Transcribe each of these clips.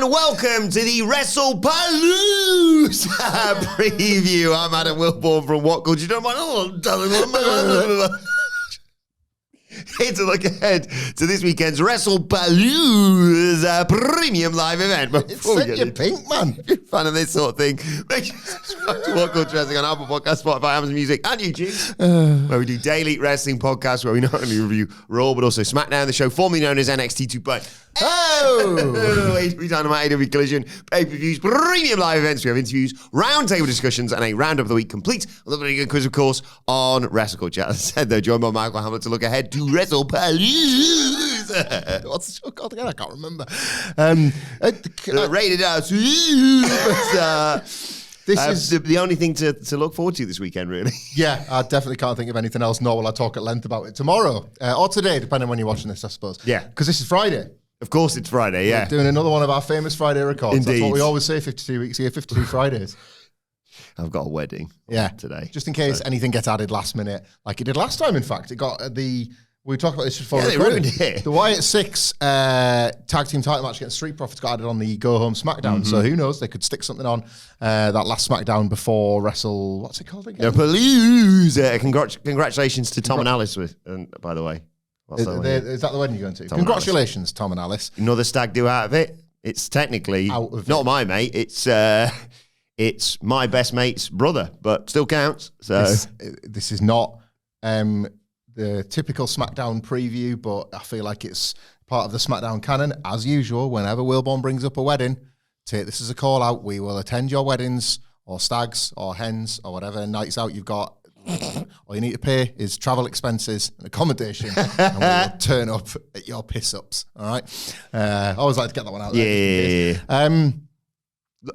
and welcome to the Wrestlepalooza Preview. I'm Adam Wilbourn from WhatCulture. Here to look ahead to this weekend's Wrestlepalooza Premium Live event. It's set you pink, man. If you're a fan of this sort of thing, make sure to subscribe to WhatCulture Wrestling on Apple Podcasts, Spotify, Amazon Music, and YouTube, where we do daily wrestling podcasts where we not only review Raw, but also SmackDown, the show formerly known as NXT 2.0. AEW Dynamite, AEW Collision, pay-per-views, premium live events. We have interviews, roundtable discussions, and a round of the week complete. A little bit of a quiz, of course, on WrestleCulture. As I said, though, joined by Michael Hamflett to look ahead to WrestlePalooza. What's the show called again? I can't remember. Rated R Superstar. This is the only thing to look forward to this weekend, really. Yeah, I definitely can't think of anything else, nor will I talk at length about it tomorrow. Or today, depending on when you're watching this, I suppose. Yeah. Because this is Friday. Of course it's Friday, yeah. We're doing another one of our famous Friday records. Indeed. That's what we always say, 52 weeks here, 52 Fridays. I've got a wedding today. Just in case anything gets added last minute, like it did last time, in fact. It got we talked about this before. They ruined it. The Wyatt 6 tag team title match against Street Profits got added on the Go Home SmackDown. So who knows? They could stick something on that last SmackDown before what's it called again? The Palooza. Congratulations to Tom and Alice, by the way. Is that the wedding you're going to? Congratulations, Tom and Alice. Another stag do out of it. It's technically not my mate. It's my best mate's brother, but still counts. So this is not the typical SmackDown preview, but I feel like it's part of the SmackDown canon. As usual, whenever Wilbourn brings up a wedding, take this as a call out. We will attend your weddings or stags or hens or whatever nights out you've got. All you need to pay is travel expenses and accommodation, and we will turn up at your piss-ups. All right? I always like to get that one out there. Yeah.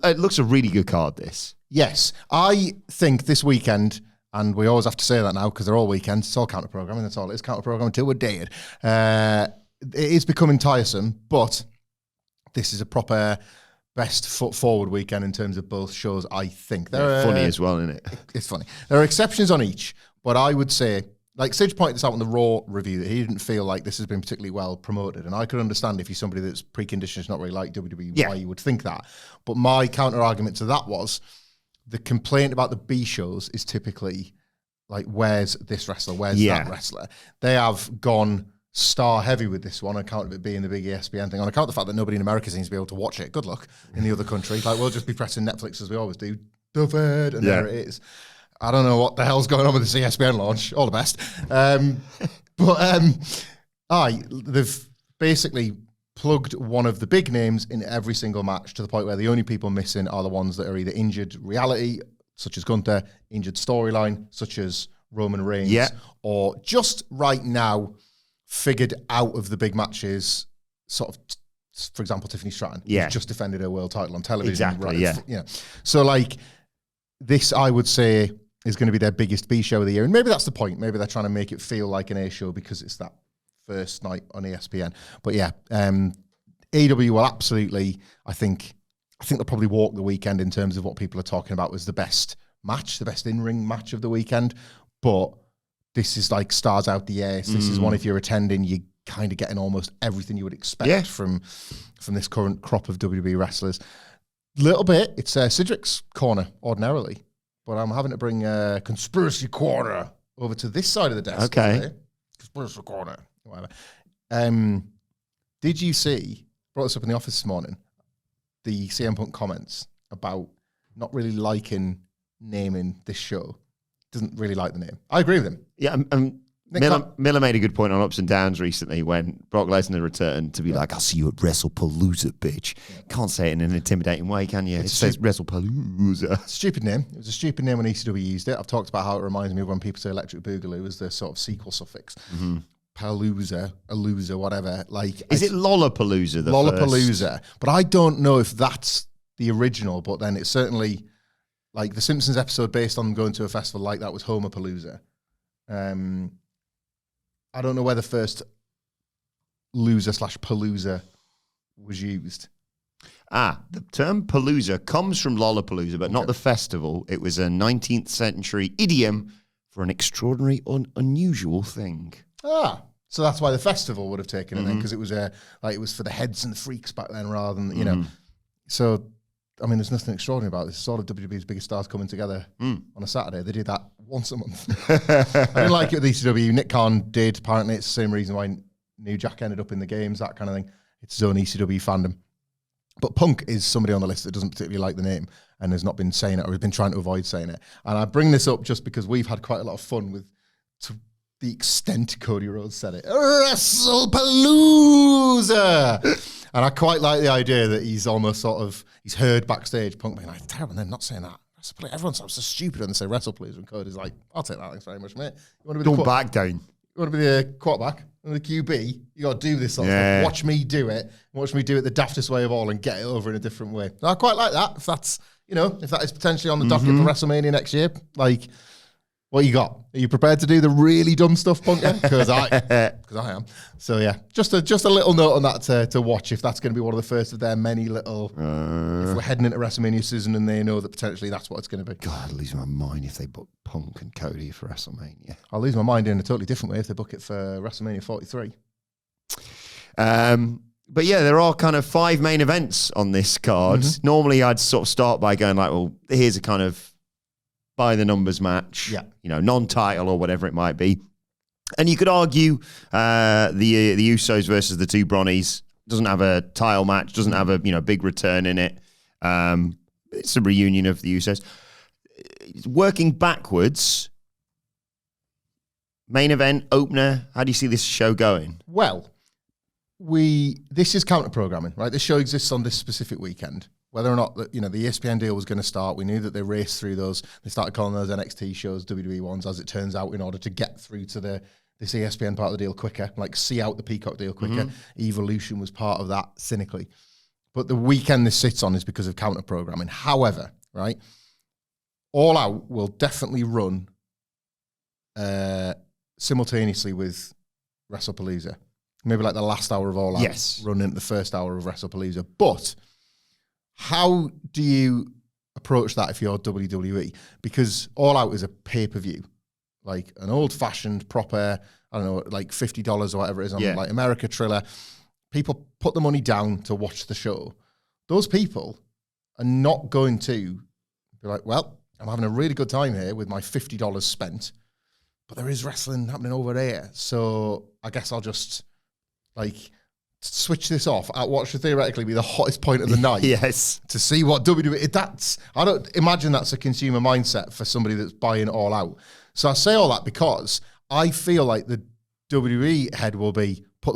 It looks a really good card, this. Yes. I think this weekend, and we always have to say that now because they're all weekends, it's all counter-programming, that's all it is, counter-programming until we're dated. It is becoming tiresome, but this is a proper best foot forward weekend in terms of both shows, I think. They're funny as well, isn't it? It's funny. There are exceptions on each, but I would say, like Sidge pointed this out in the Raw review, that he didn't feel like this has been particularly well promoted. And I could understand if you're somebody that's preconditioned, not really like WWE, why you would think that. But my counter argument to that was the complaint about the B shows is typically like, where's this wrestler? Where's that wrestler? They have gone star heavy with this one on account of it being the big ESPN thing, on account of the fact that nobody in America seems to be able to watch it. Good luck in the other country. Like, we'll just be pressing Netflix as we always do. And there it is. I don't know what the hell's going on with this ESPN launch. All the best. They've basically plugged one of the big names in every single match to the point where the only people missing are the ones that are either injured reality, such as Gunther, injured storyline, such as Roman Reigns, or just right now figured out of the big matches, sort of, for example, Tiffany Stratton, who's just defended her world title on television. Exactly, So, like, this, I would say, is going to be their biggest B show of the year. And maybe that's the point. Maybe they're trying to make it feel like an A show because it's that first night on ESPN. But yeah, AEW will absolutely, I think they'll probably walk the weekend in terms of what people are talking about as the best match, the best in-ring match of the weekend. But this is like stars out the air. So this is one, if you're attending, you're kind of getting almost everything you would expect from this current crop of WWE wrestlers. Little bit, it's Cedric's corner ordinarily, but I'm having to bring Conspiracy Corner over to this side of the desk. Okay. Conspiracy Corner, whatever. Did you see, brought this up in the office this morning, the CM Punk comments about not really liking naming this show? Doesn't really like the name. I agree with him. Yeah, Miller made a good point on Ups and Downs recently when Brock Lesnar returned to be like, I'll see you at WrestlePalooza, bitch. Can't say it in an intimidating way, can you? It says WrestlePalooza. Stupid name. It was a stupid name when ECW used it. I've talked about how it reminds me of when people say Electric Boogaloo as the sort of sequel suffix. Palooza, a loser, whatever. Like, is it Lollapalooza? Lollapalooza. But I don't know if that's the original, but then it's certainly... Like the Simpsons episode based on going to a festival like that was Homerpalooza. I don't know where the first loser/palooza was used. The term palooza comes from Lollapalooza, but not the festival. It was a 19th century idiom for an extraordinary, unusual thing. So that's why the festival would have taken it then, because it was it was for the heads and the freaks back then, rather than So, I mean, there's nothing extraordinary about this. It's all of WWE's biggest stars coming together on a Saturday. They do that once a month. I didn't like it with ECW. Nick Khan did. Apparently, it's the same reason why New Jack ended up in the games, that kind of thing. It's his own ECW fandom. But Punk is somebody on the list that doesn't particularly like the name and has not been saying it or has been trying to avoid saying it. And I bring this up just because we've had quite a lot of fun with to the extent Cody Rhodes said it. Wrestlepalooza! And I quite like the idea that he's almost sort of, he's heard backstage Punk being like, terrible, and then not saying that. Everyone sounds so stupid when they say Wrestlepalooza, and Cody's like, I'll take that, thanks very much, mate. You want to be Don't back down. You want to be the quarterback and the QB, you got to do this sort of stuff. Watch me do it. Watch me do it the daftest way of all and get it over in a different way. And I quite like that. If that's, if that is potentially on the docket for WrestleMania next year, like, what you got? Are you prepared to do the really dumb stuff, Punk? Because I am. So yeah, just a little note on that to watch if that's going to be one of the first of their many little. If we're heading into WrestleMania season and they know that potentially that's what it's going to be. God, I'd lose my mind if they book Punk and Cody for WrestleMania. I'll lose my mind in a totally different way if they book it for WrestleMania 43. But yeah, there are kind of 5 main events on this card. Normally, I'd sort of start by going like, well, here's a kind of by the numbers match, non-title or whatever it might be. And you could argue the Usos versus the two Bronnies doesn't have a title match, doesn't have a big return in it. It's a reunion of the Usos. Working backwards, main event, opener, how do you see this show going? Well, this is counter-programming, right? This show exists on this specific weekend. Whether or not the ESPN deal was going to start, we knew that they raced through those. They started calling those NXT shows WWE ones, as it turns out, in order to get through to this ESPN part of the deal quicker, like see out the Peacock deal quicker. Evolution was part of that, cynically. But the weekend this sits on is because of counter-programming. However, right, All Out will definitely run simultaneously with WrestlePalooza. Maybe like the last hour of All Out. Yes. Run into the first hour of WrestlePalooza. But how do you approach that if you're WWE? Because All Out is a pay-per-view, like an old-fashioned, proper, I don't know, like $50 or whatever it is on like America Triller. People put the money down to watch the show. Those people are not going to be like, well, I'm having a really good time here with my $50 spent, but there is wrestling happening over there. So I guess I'll just switch this off at what should theoretically be the hottest point of the night. Yes. To see what WWE, I don't imagine that's a consumer mindset for somebody that's buying All Out. So I say all that because I feel like the WWE head will be put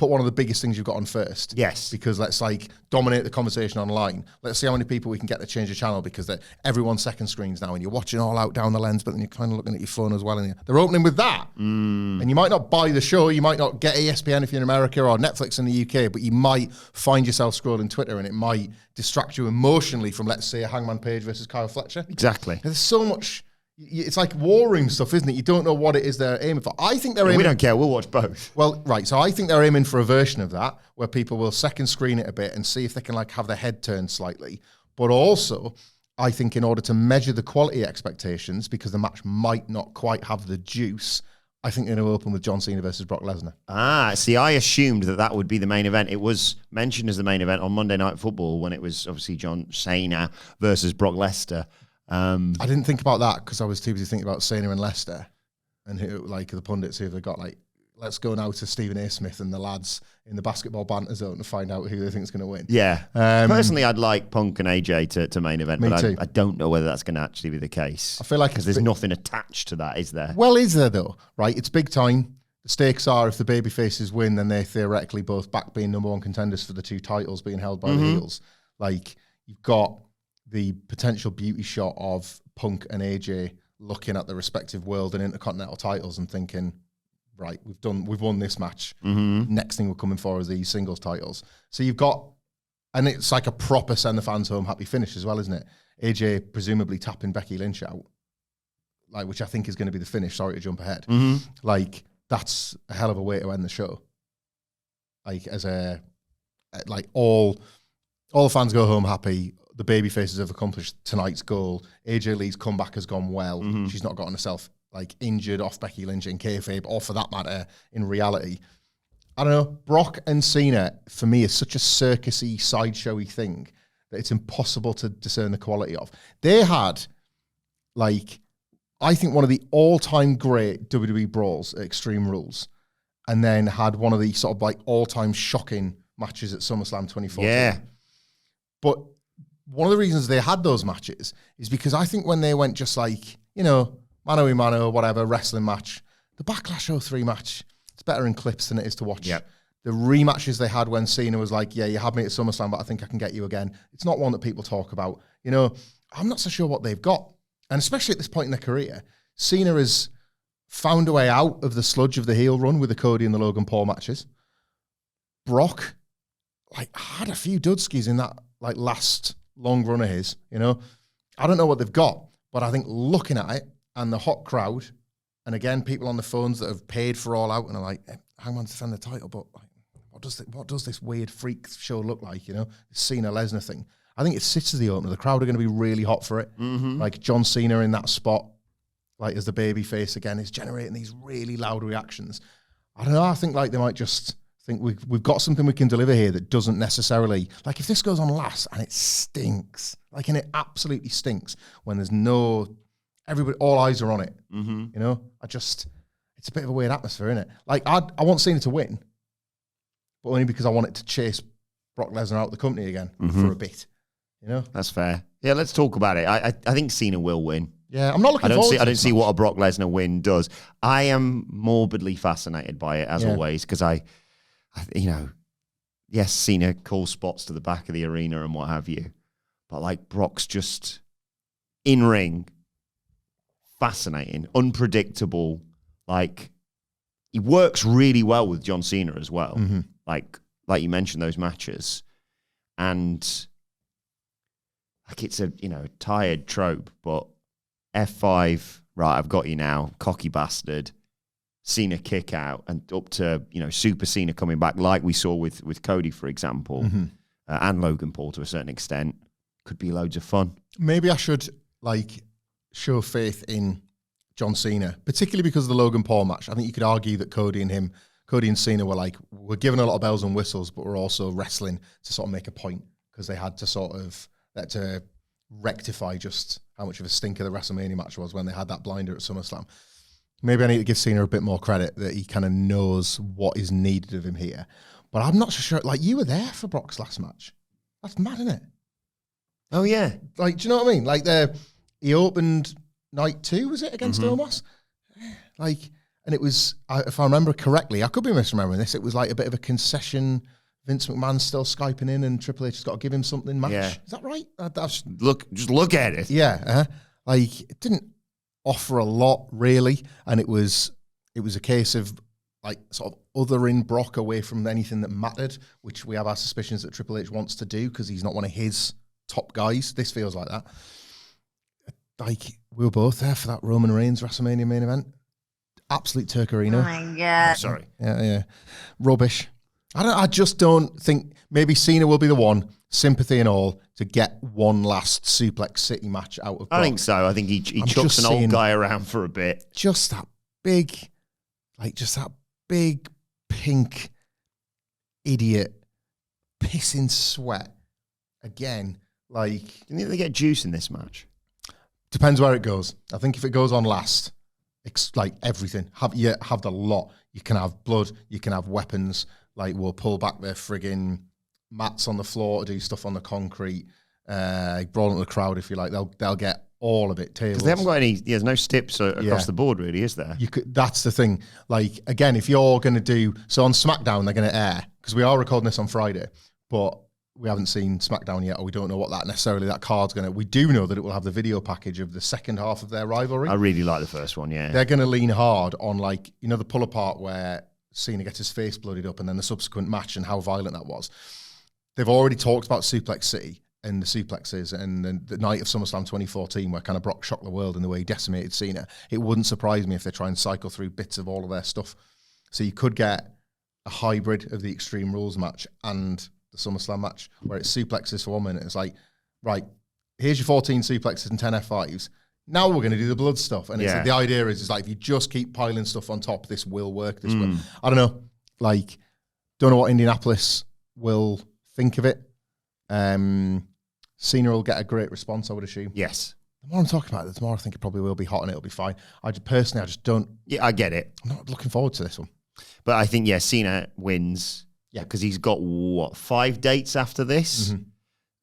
one of the biggest things you've got on first. Yes. Because let's dominate the conversation online. Let's see how many people we can get to change the channel because everyone's second screens now and you're watching All Out down the lens, but then you're kind of looking at your phone as well. And they're opening with that. And you might not buy the show. You might not get ESPN if you're in America or Netflix in the UK, but you might find yourself scrolling Twitter and it might distract you emotionally from, let's say, a Hangman Page versus Kyle Fletcher. Exactly. There's so much. It's like war room stuff, isn't it? You don't know what it is they're aiming for. I think they're aiming... We don't care. We'll watch both. Well, right. So I think they're aiming for a version of that where people will second screen it a bit and see if they can have their head turned slightly. But also, I think in order to measure the quality expectations, because the match might not quite have the juice, I think they're going to open with John Cena versus Brock Lesnar. See, I assumed that would be the main event. It was mentioned as the main event on Monday Night Football when it was obviously John Cena versus Brock Lesnar. I didn't think about that because I was too busy thinking about Cena and Leicester and who, the pundits who they've got, let's go now to Stephen A. Smith and the lads in the basketball banter zone to find out who they think is going to win. Yeah. Personally, I'd like Punk and AJ to main event, but too. I don't know whether that's going to actually be the case. I feel like because there's nothing attached to that, is there? Well, is there though? Right, it's big time. The stakes are if the babyfaces win, then they're theoretically both back being number one contenders for the two titles being held by the heels. You've got the potential beauty shot of Punk and AJ looking at the respective world and intercontinental titles and thinking, right, we've won this match. Next thing we're coming for is these singles titles. So you've got, and it's like a proper send the fans home happy finish as well, isn't it? AJ presumably tapping Becky Lynch out, which I think is going to be the finish. Sorry to jump ahead. That's a hell of a way to end the show. All the fans go home happy. The babyfaces have accomplished tonight's goal. AJ Lee's comeback has gone well. She's not gotten herself injured off Becky Lynch in kayfabe, or for that matter, in reality. I don't know. Brock and Cena, for me, is such a circusy, sideshowy thing that it's impossible to discern the quality of. They had, like, I think one of the all-time great WWE brawls at Extreme Rules, and then had one of the sort of like all-time shocking matches at SummerSlam 2014. Yeah. But one of the reasons they had those matches is because I think when they went just like, you know, mano-a-mano, whatever, wrestling match, the Backlash 03 match, it's better in clips than it is to watch. Yep. The rematches they had when Cena was like, yeah, you had me at SummerSlam, but I think I can get you again. It's not one that people talk about. You know, I'm not so sure what they've got. And especially at this point in their career, Cena has found a way out of the sludge of the heel run with the Cody and the Logan Paul matches. Brock, like, had a few dudskis in that, like, last long run of his, you know. I don't know what they've got, but I think looking at it and the hot crowd, and again, people on the phones that have paid for All Out and are like, Hangman's defend the title, but like, what does this weird freak show look like, you know, this Cena Lesnar thing? I think it sits as the opener. The crowd are going to be really hot for it. Mm-hmm. Like John Cena in that spot, like as the baby face again, is generating these really loud reactions. I don't know. I think like they might just think we've got something we can deliver here that doesn't necessarily, like if this goes on last and it stinks, like, and it absolutely stinks when there's no, everybody, all eyes are on it. Mm-hmm. You know, it's a bit of a weird atmosphere, isn't it? Like I want Cena to win, but only because I want it to chase Brock Lesnar out of the company again for a bit. You know, that's fair. Yeah, let's talk about it. I think Cena will win. Yeah, I'm not looking forward to it. I don't see what a Brock Lesnar win does. I am morbidly fascinated by it, as always, because I, you know, yes, Cena calls spots to the back of the arena and what have you, but like Brock's just in ring, fascinating, unpredictable. Like he works really well with John Cena as well. Mm-hmm. Like you mentioned, those matches, and like it's a, you know, tired trope, but F5, right, I've got you now, cocky bastard, Cena kick out, and up to, you know, Super Cena coming back, like we saw with Cody, for example, and Logan Paul to a certain extent, could be loads of fun. Maybe I should, like, show faith in John Cena, particularly because of the Logan Paul match. I think you could argue that Cody and Cena were like, we're given a lot of bells and whistles, but we're also wrestling to sort of make a point, because they had to sort of, to rectify just how much of a stinker the WrestleMania match was when they had that blinder at SummerSlam. Maybe I need to give Cena a bit more credit that he kind of knows what is needed of him here. But I'm not so sure. Like, you were there for Brock's last match. That's mad, isn't it? Oh, yeah. Like, do you know what I mean? Like, he opened night 2, was it, against Omos? Like, and it was, if I remember correctly, I could be misremembering this, it was like a bit of a concession. Vince McMahon's still Skyping in and Triple H has got to give him something match. Yeah. Is that right? Just look at it. Yeah. Like, it didn't offer a lot, really. And it was a case of, like, sort of othering Brock away from anything that mattered, which we have our suspicions that Triple H wants to do because he's not one of his top guys. This feels like that. Like, we were both there for that Roman Reigns WrestleMania main event. Absolute Turkerino. Oh, my God. Oh, sorry. Yeah. Rubbish. I just don't think, maybe Cena will be the one, sympathy and all, to get one last Suplex City match out of Brock. I think so. I think he chucks an old guy around for a bit. Just that big pink idiot pissing sweat again. Like, do you think they get juice in this match? Depends where it goes. I think if it goes on last, it's like everything. Have the lot. You can have blood. You can have weapons. Like, we'll pull back their friggin' mats on the floor to do stuff on the concrete. Brawl into the crowd, if you like. They'll get all of it. Because they haven't got any. There's no steps across the board, really, is there? That's the thing. Like, again, if you're going to do so on SmackDown, they're going to air, because we are recording this on Friday, but we haven't seen SmackDown yet, or we don't know what that card's going to. We do know that it will have the video package of the second half of their rivalry. I really like the first one. Yeah, they're going to lean hard on, like, you know, the pull apart where Cena gets his face bloodied up, and then the subsequent match and how violent that was. They've already talked about Suplex City and the suplexes, and the night of SummerSlam 2014 where kind of Brock shocked the world in the way he decimated Cena. It wouldn't surprise me if they try and cycle through bits of all of their stuff. So you could get a hybrid of the Extreme Rules match and the SummerSlam match where it's suplexes for 1 minute. It's like, right, here's your 14 suplexes and 10 F5s. Now we're going to do the blood stuff. And it's like, the idea is like, if you just keep piling stuff on top, this will work. This will. I don't know. Like, don't know what Indianapolis will think of it. Cena will get a great response, I would assume. Yes. The more I'm talking about it, the more I think it probably will be hot and it'll be fine. I just don't. Yeah, I get it. I'm not looking forward to this one. But I think, Cena wins. Yeah. Because he's got, 5 dates after this?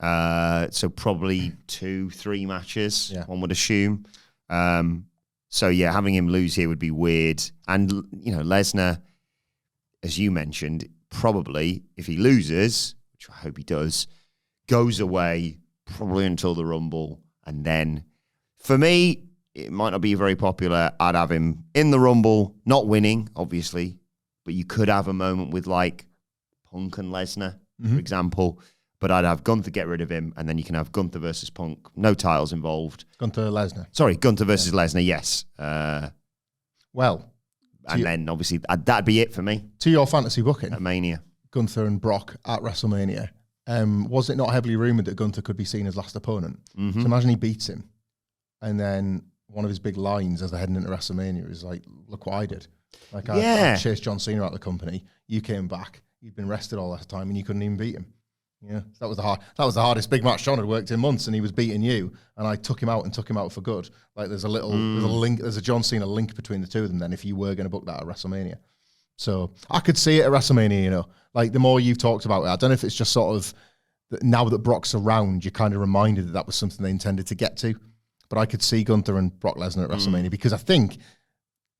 Mm-hmm. So probably 2-3 matches, one would assume. So, having him lose here would be weird. And, Lesnar, as you mentioned, probably, if he loses, which I hope he does, goes away probably until the Rumble. And then, for me, it might not be very popular. I'd have him in the Rumble, not winning, obviously, but you could have a moment with, like, Punk and Lesnar, for example. But I'd have Gunther get rid of him, and then you can have Gunther versus Punk. No titles involved. Gunther Lesnar. Sorry, Gunther versus Lesnar, yes. Well. And then, obviously, that'd be it for me. To your fantasy booking. At Mania. Gunther and Brock at WrestleMania. Was it not heavily rumoured that Gunther could be seen as last opponent? Mm-hmm. So imagine he beats him, and then one of his big lines as they're heading into WrestleMania is like, look what I did. Like, I chased John Cena out of the company. You came back. You'd been rested all that time, and you couldn't even beat him. Yeah, that was the hardest big match John had worked in months, and he was beating you, and I took him out for good. Like, there's a link, there's a John Cena link between the two of them then, if you were going to book that at WrestleMania. So I could see it at WrestleMania, like the more you've talked about it, I don't know if it's just sort of now that Brock's around, you're kind of reminded that was something they intended to get to. But I could see Gunther and Brock Lesnar at WrestleMania because I think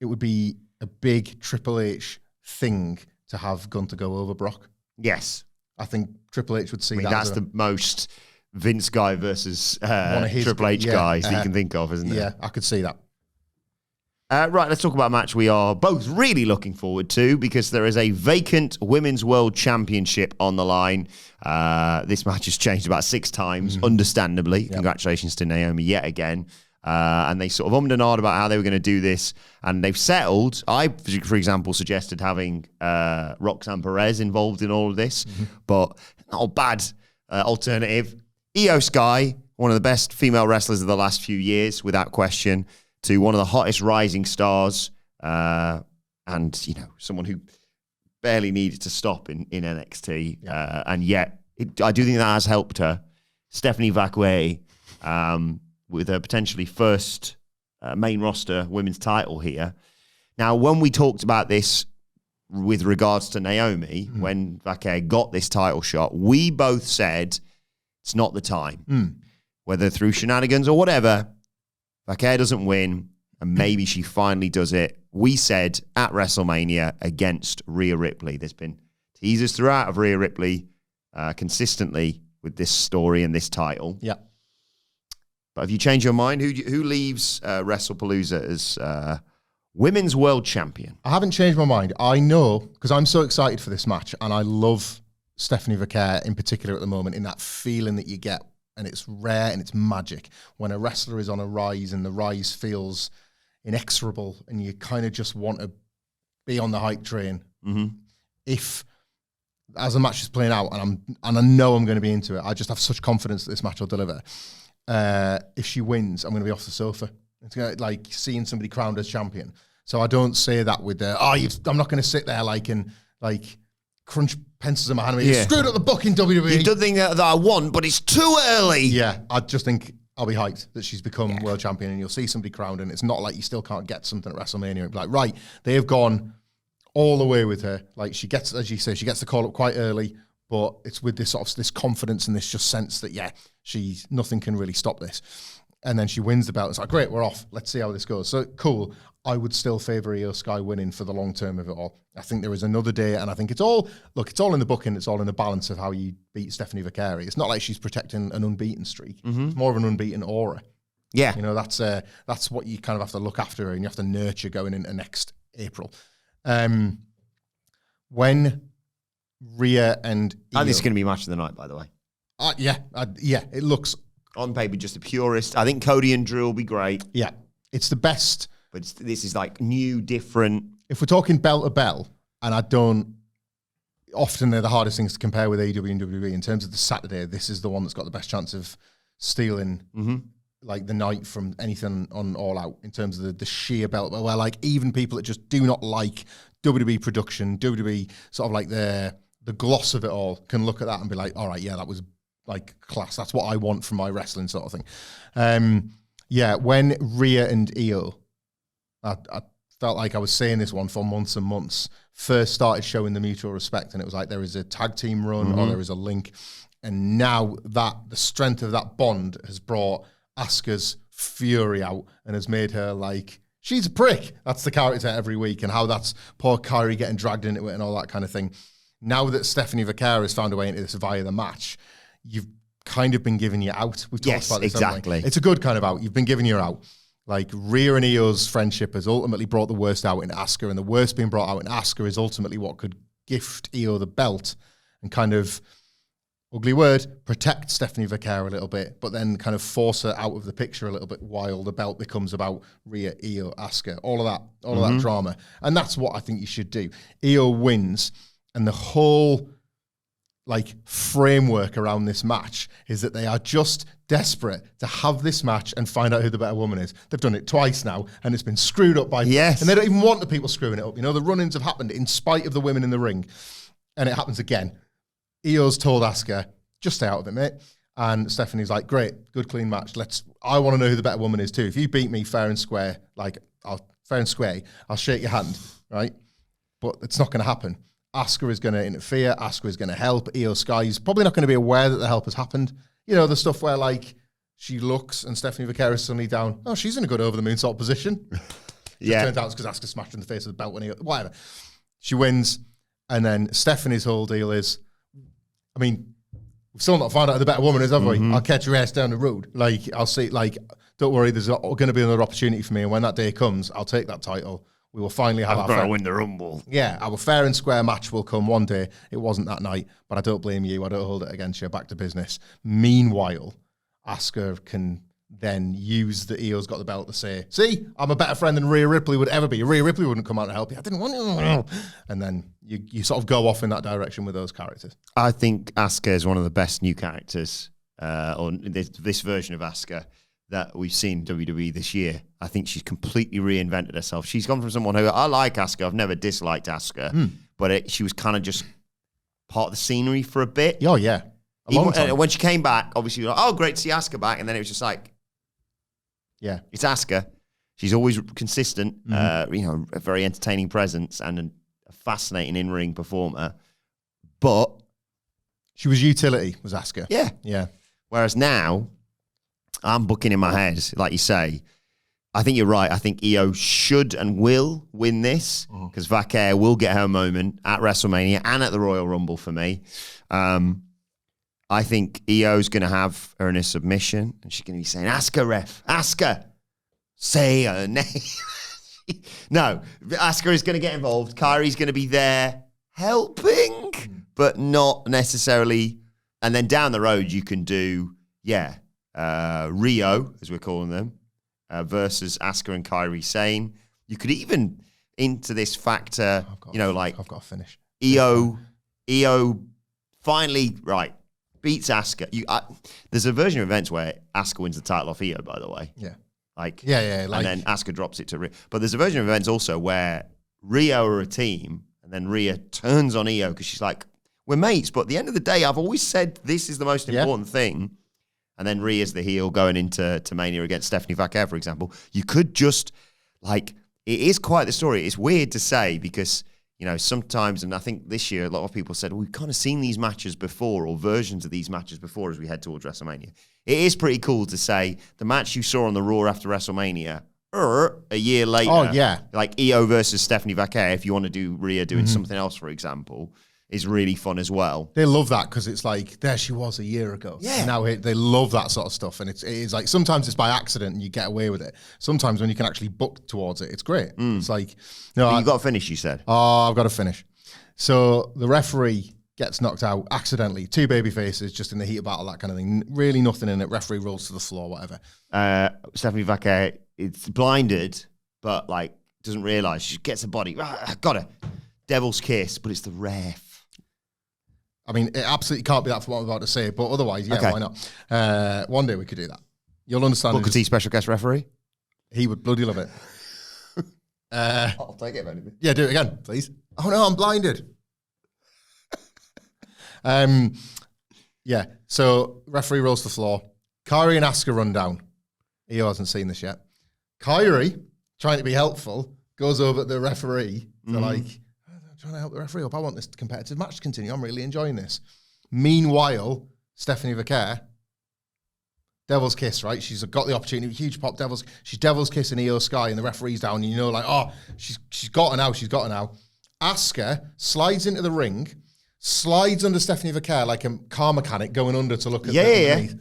it would be a big Triple H thing to have Gunther go over Brock. Yes. I think Triple H would see that. That's the most Vince guy versus Triple H guys that you can think of, isn't it? Yeah, I could see that. Right, let's talk about a match we are both really looking forward to because there is a vacant Women's World Championship on the line. This match has changed about 6 times, understandably. Yep. Congratulations to Naomi yet again. And they sort of ummed and ahed about how they were going to do this, and they've settled. I, for example, suggested having Roxanne Perez involved in all of this, but not a bad alternative. IYO SKY, one of the best female wrestlers of the last few years, without question, to one of the hottest rising stars, and someone who barely needed to stop in NXT, and yet I do think that has helped her. Stephanie Vaquer, with a potentially first main roster women's title here. Now, when we talked about this with regards to Naomi, when Vaquer got this title shot, we both said it's not the time. Whether through shenanigans or whatever, Vaquer doesn't win, and maybe she finally does it. We said at WrestleMania against Rhea Ripley. There's been teasers throughout of Rhea Ripley consistently with this story and this title. Yeah. But have you changed your mind? Who leaves WrestlePalooza as Women's World Champion? I haven't changed my mind. I know, because I'm so excited for this match, and I love Stephanie Vaquer in particular at the moment, in that feeling that you get, and it's rare and it's magic, when a wrestler is on a rise and the rise feels inexorable and you kind of just want to be on the hype train. If, as the match is playing out, and I know I'm going to be into it, I just have such confidence that this match will deliver. If she wins, I'm going to be off the sofa. It's like seeing somebody crowned as champion. So I don't say that with I'm not going to sit there and crunch pencils in my hand. You screwed up the book in WWE. You don't think that I want, but it's too early. Yeah, I just think I'll be hyped that she's become world champion, and you'll see somebody crowned, and it's not like you still can't get something at WrestleMania and be like, right, they have gone all the way with her. Like, she gets, as you say, she gets the call up quite early, but it's with this sort of this confidence and this just sense that, nothing can really stop this. And then she wins the belt. It's like, great, we're off. Let's see how this goes. So, cool. I would still favour IYO SKY winning for the long term of it all. I think there is another day, and I think it's all in the booking. It's all in the balance of how you beat Stephanie Vaquer. It's not like she's protecting an unbeaten streak. It's more of an unbeaten aura. Yeah. That's what you kind of have to look after, and you have to nurture going into next April. When Rhea and IYO, I think it's going to be match of the night, by the way. It looks on paper just the purest. I think Cody and Drew will be great. Yeah, it's the best. But this is like new, different. If we're talking bell to bell, and often they're the hardest things to compare with AEW and WWE in terms of the Saturday. This is the one that's got the best chance of stealing the night from anything on All Out in terms of the sheer belt. Where even people that just do not like WWE production, WWE sort of the gloss of it all, can look at that and be like, all right, yeah, that was like class. That's what I want from my wrestling sort of thing. When Rhea and Io, I felt like I was saying this one for months and months, first started showing the mutual respect, and it was like there is a tag team run or there is a link. And now that the strength of that bond has brought Asuka's fury out and has made her like, she's a prick. That's the character every week, and how that's poor Kyrie getting dragged into it and all that kind of thing. Now that Stephanie Vaquer has found a way into this via the match, you've kind of been giving you out. We've talked about this. Exactly. It's a good kind of out. You've been giving you out. Like Rhea and Io's friendship has ultimately brought the worst out in Asuka, and the worst being brought out in Asuka is ultimately what could gift Io the belt and kind of, ugly word, protect Stephanie Vaquer a little bit, but then kind of force her out of the picture a little bit while the belt becomes about Rhea, Io, Asuka, all of that drama. And that's what I think you should do. Io wins, and the whole like framework around this match is that they are just desperate to have this match and find out who the better woman is. They've done it twice now, and it's been screwed up by... Yes. And they don't even want the people screwing it up. You know, the run-ins have happened in spite of the women in the ring, and it happens again. Io's told Asuka, just stay out of it, mate. And Stephanie's like, great, good, clean match. I want to know who the better woman is too. If you beat me fair and square, I'll shake your hand, right? But it's not going to happen. Asuka is going to interfere. Asuka is going to help. IYO SKY is probably not going to be aware that the help has happened. You know, the stuff where like she looks and Stephanie Vaquer is suddenly down. Oh, she's in a good over the moon sort of position. Turns out it's because Asuka smashed her in the face of the belt when whatever. She wins. And then Stephanie's whole deal is, I mean, we've still not found out who the better woman is, have we? I'll catch your ass down the road. Like, I'll see, like, don't worry, there's going to be another opportunity for me. And when that day comes, I'll take that title. We will finally have I'm going to win the Rumble. Yeah, our fair and square match will come one day. It wasn't that night, but I don't blame you. I don't hold it against you. Back to business. Meanwhile, Asuka can then use that IYO's got the belt to say, see, I'm a better friend than Rhea Ripley would ever be. Rhea Ripley wouldn't come out to help you. I didn't want you. And then you sort of go off in that direction with those characters. I think Asuka is one of the best new characters, or this version of Asuka that we've seen WWE this year. I think she's completely reinvented herself. She's gone from someone who, I like Asuka, I've never disliked Asuka, but she was kind of just part of the scenery for a bit. Oh, yeah. A long time. When she came back, obviously, like, oh, great to see Asuka back. And then it was just like, yeah, it's Asuka. She's always consistent, a very entertaining presence and a fascinating in-ring performer. But she was utility, was Asuka. Yeah. Yeah. Whereas now, I'm booking in my head, like you say. I think you're right. I think IYO should and will win this because Vaquer will get her moment at WrestleMania and at the Royal Rumble for me. I think IYO's going to have her in a submission and she's going to be saying, Asuka, ref, Asuka, say her name. No, Asuka is going to get involved. Kyrie's going to be there helping, but not necessarily. And then down the road, you can do, Rio, as we're calling them, versus Asuka and Kyrie Sane. You could even into this factor, I've got to finish. IYO finally, beats Asuka. There's a version of events where Asuka wins the title off IYO, by the way. Yeah. And then Asuka drops it to Rio. But there's a version of events also where Rio are a team, and then Rhea turns on IYO because she's like, we're mates, but at the end of the day, I've always said this is the most important thing. And then Rhea's the heel going into Mania against Stephanie Vaquer, for example. You could just, it is quite the story. It's weird to say because, sometimes, and I think this year a lot of people said, we've kind of seen these matches before or versions of these matches before as we head towards WrestleMania. It is pretty cool to say the match you saw on the Raw after WrestleMania, a year later, like IYO versus Stephanie Vaquer, if you want to do Rhea doing something else, for example, is really fun as well. They love that because it's like, there she was a year ago. Yeah. Now they love that sort of stuff. And it's like, sometimes it's by accident and you get away with it. Sometimes when you can actually book towards it, it's great. It's like, you got to finish, you said. Oh, I've got to finish. So the referee gets knocked out accidentally. 2 baby faces just in the heat of battle, that kind of thing. Really nothing in it. Referee rolls to the floor, whatever. Stephanie Vaquer, it's blinded, but doesn't realize. She gets a body. Got her. Devil's kiss, but it's the ref. I mean, it absolutely can't be that for what I'm about to say, but otherwise, why not? One day we could do that. You'll understand. Booker T special guest referee? He would bloody love it. I'll take it if anything. Yeah, do it again, please. Oh no, I'm blinded. Yeah. So referee rolls the floor. Kyrie and Asuka run down. IYO hasn't seen this yet. Kyrie, trying to be helpful, goes over to the referee. They're like, I'm trying to help the referee up. I want this competitive match to continue. I'm really enjoying this. Meanwhile, Stephanie Vaquer, Devil's Kiss, right? She's got the opportunity, huge pop she's Devil's Kissing IYO SKY, and the referee's down, and you know, like, oh, she's got her now, Asuka slides into the ring, slides under Stephanie Vaquer like a car mechanic going under to look at underneath.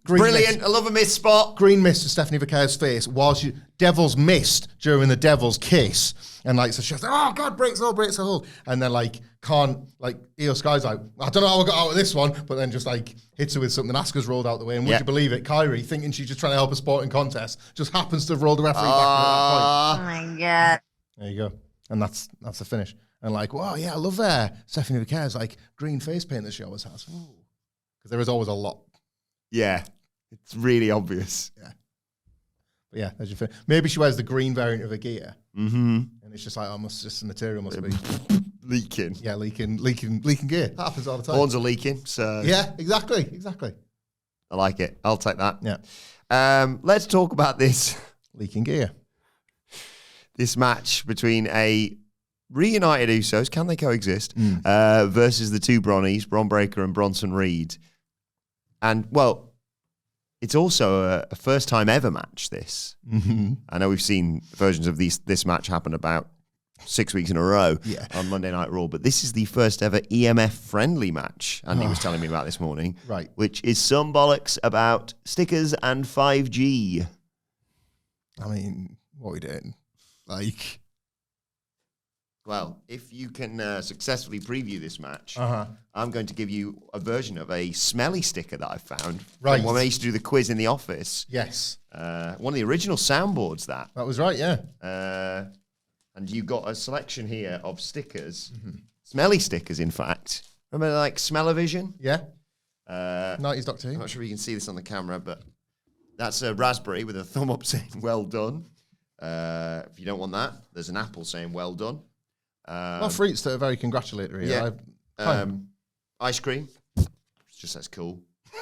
Brilliant. I love a missed spot. Green mist to Stephanie Vaquer's face while Devil's missed during the Devil's Kiss. And like, so she's like, oh God, breaks the hold. And then like, IYO SKY's like, I don't know how I got out of this one, but then just like hits her with something. Asuka's rolled out the way. And would you believe it? Kyrie, thinking she's just trying to help a sporting contest, just happens to have rolled the referee back at that point. Oh my God. There you go. And that's the finish. And like, wow, yeah, I love Stephanie Vaquer's like green face paint that she always has. Because there is always a lot. Yeah. It's really obvious. Yeah. But yeah, there's your finish. Maybe she wears the green variant of her gear. Mm-hmm. And it's just like, the material must be leaking. Yeah, leaking gear. That happens all the time. Horns are leaking, so. Yeah, exactly. I like it. I'll take that. Yeah. Let's talk about this. Leaking gear. This match between a reunited Usos, can they coexist, versus the two Bronnies, Bron Breakker and Bronson Reed. And, well, it's also a first-time ever match, this. Mm-hmm. I know we've seen versions of this match happen about 6 weeks in a row on Monday Night Raw, but this is the first ever EMF-friendly match, Andy was telling me about this morning, right? Which is some bollocks about stickers and 5G. I mean, what are we doing? Like... Well, if you can successfully preview this match, I'm going to give you a version of a smelly sticker that I found. Right. From when I used to do the quiz in the office. Yes. One of the original soundboards, that. That was right, yeah. And you got a selection here of stickers. Mm-hmm. Smelly stickers, in fact. Remember, like, Smell-O-Vision? Yeah. 90s Doctor Who. I'm not sure if you can see this on the camera, but that's a raspberry with a thumb up saying, well done. If you don't want that, there's an apple saying, well done. Fruits that are very congratulatory. Yeah. Ice cream. Just that's cool.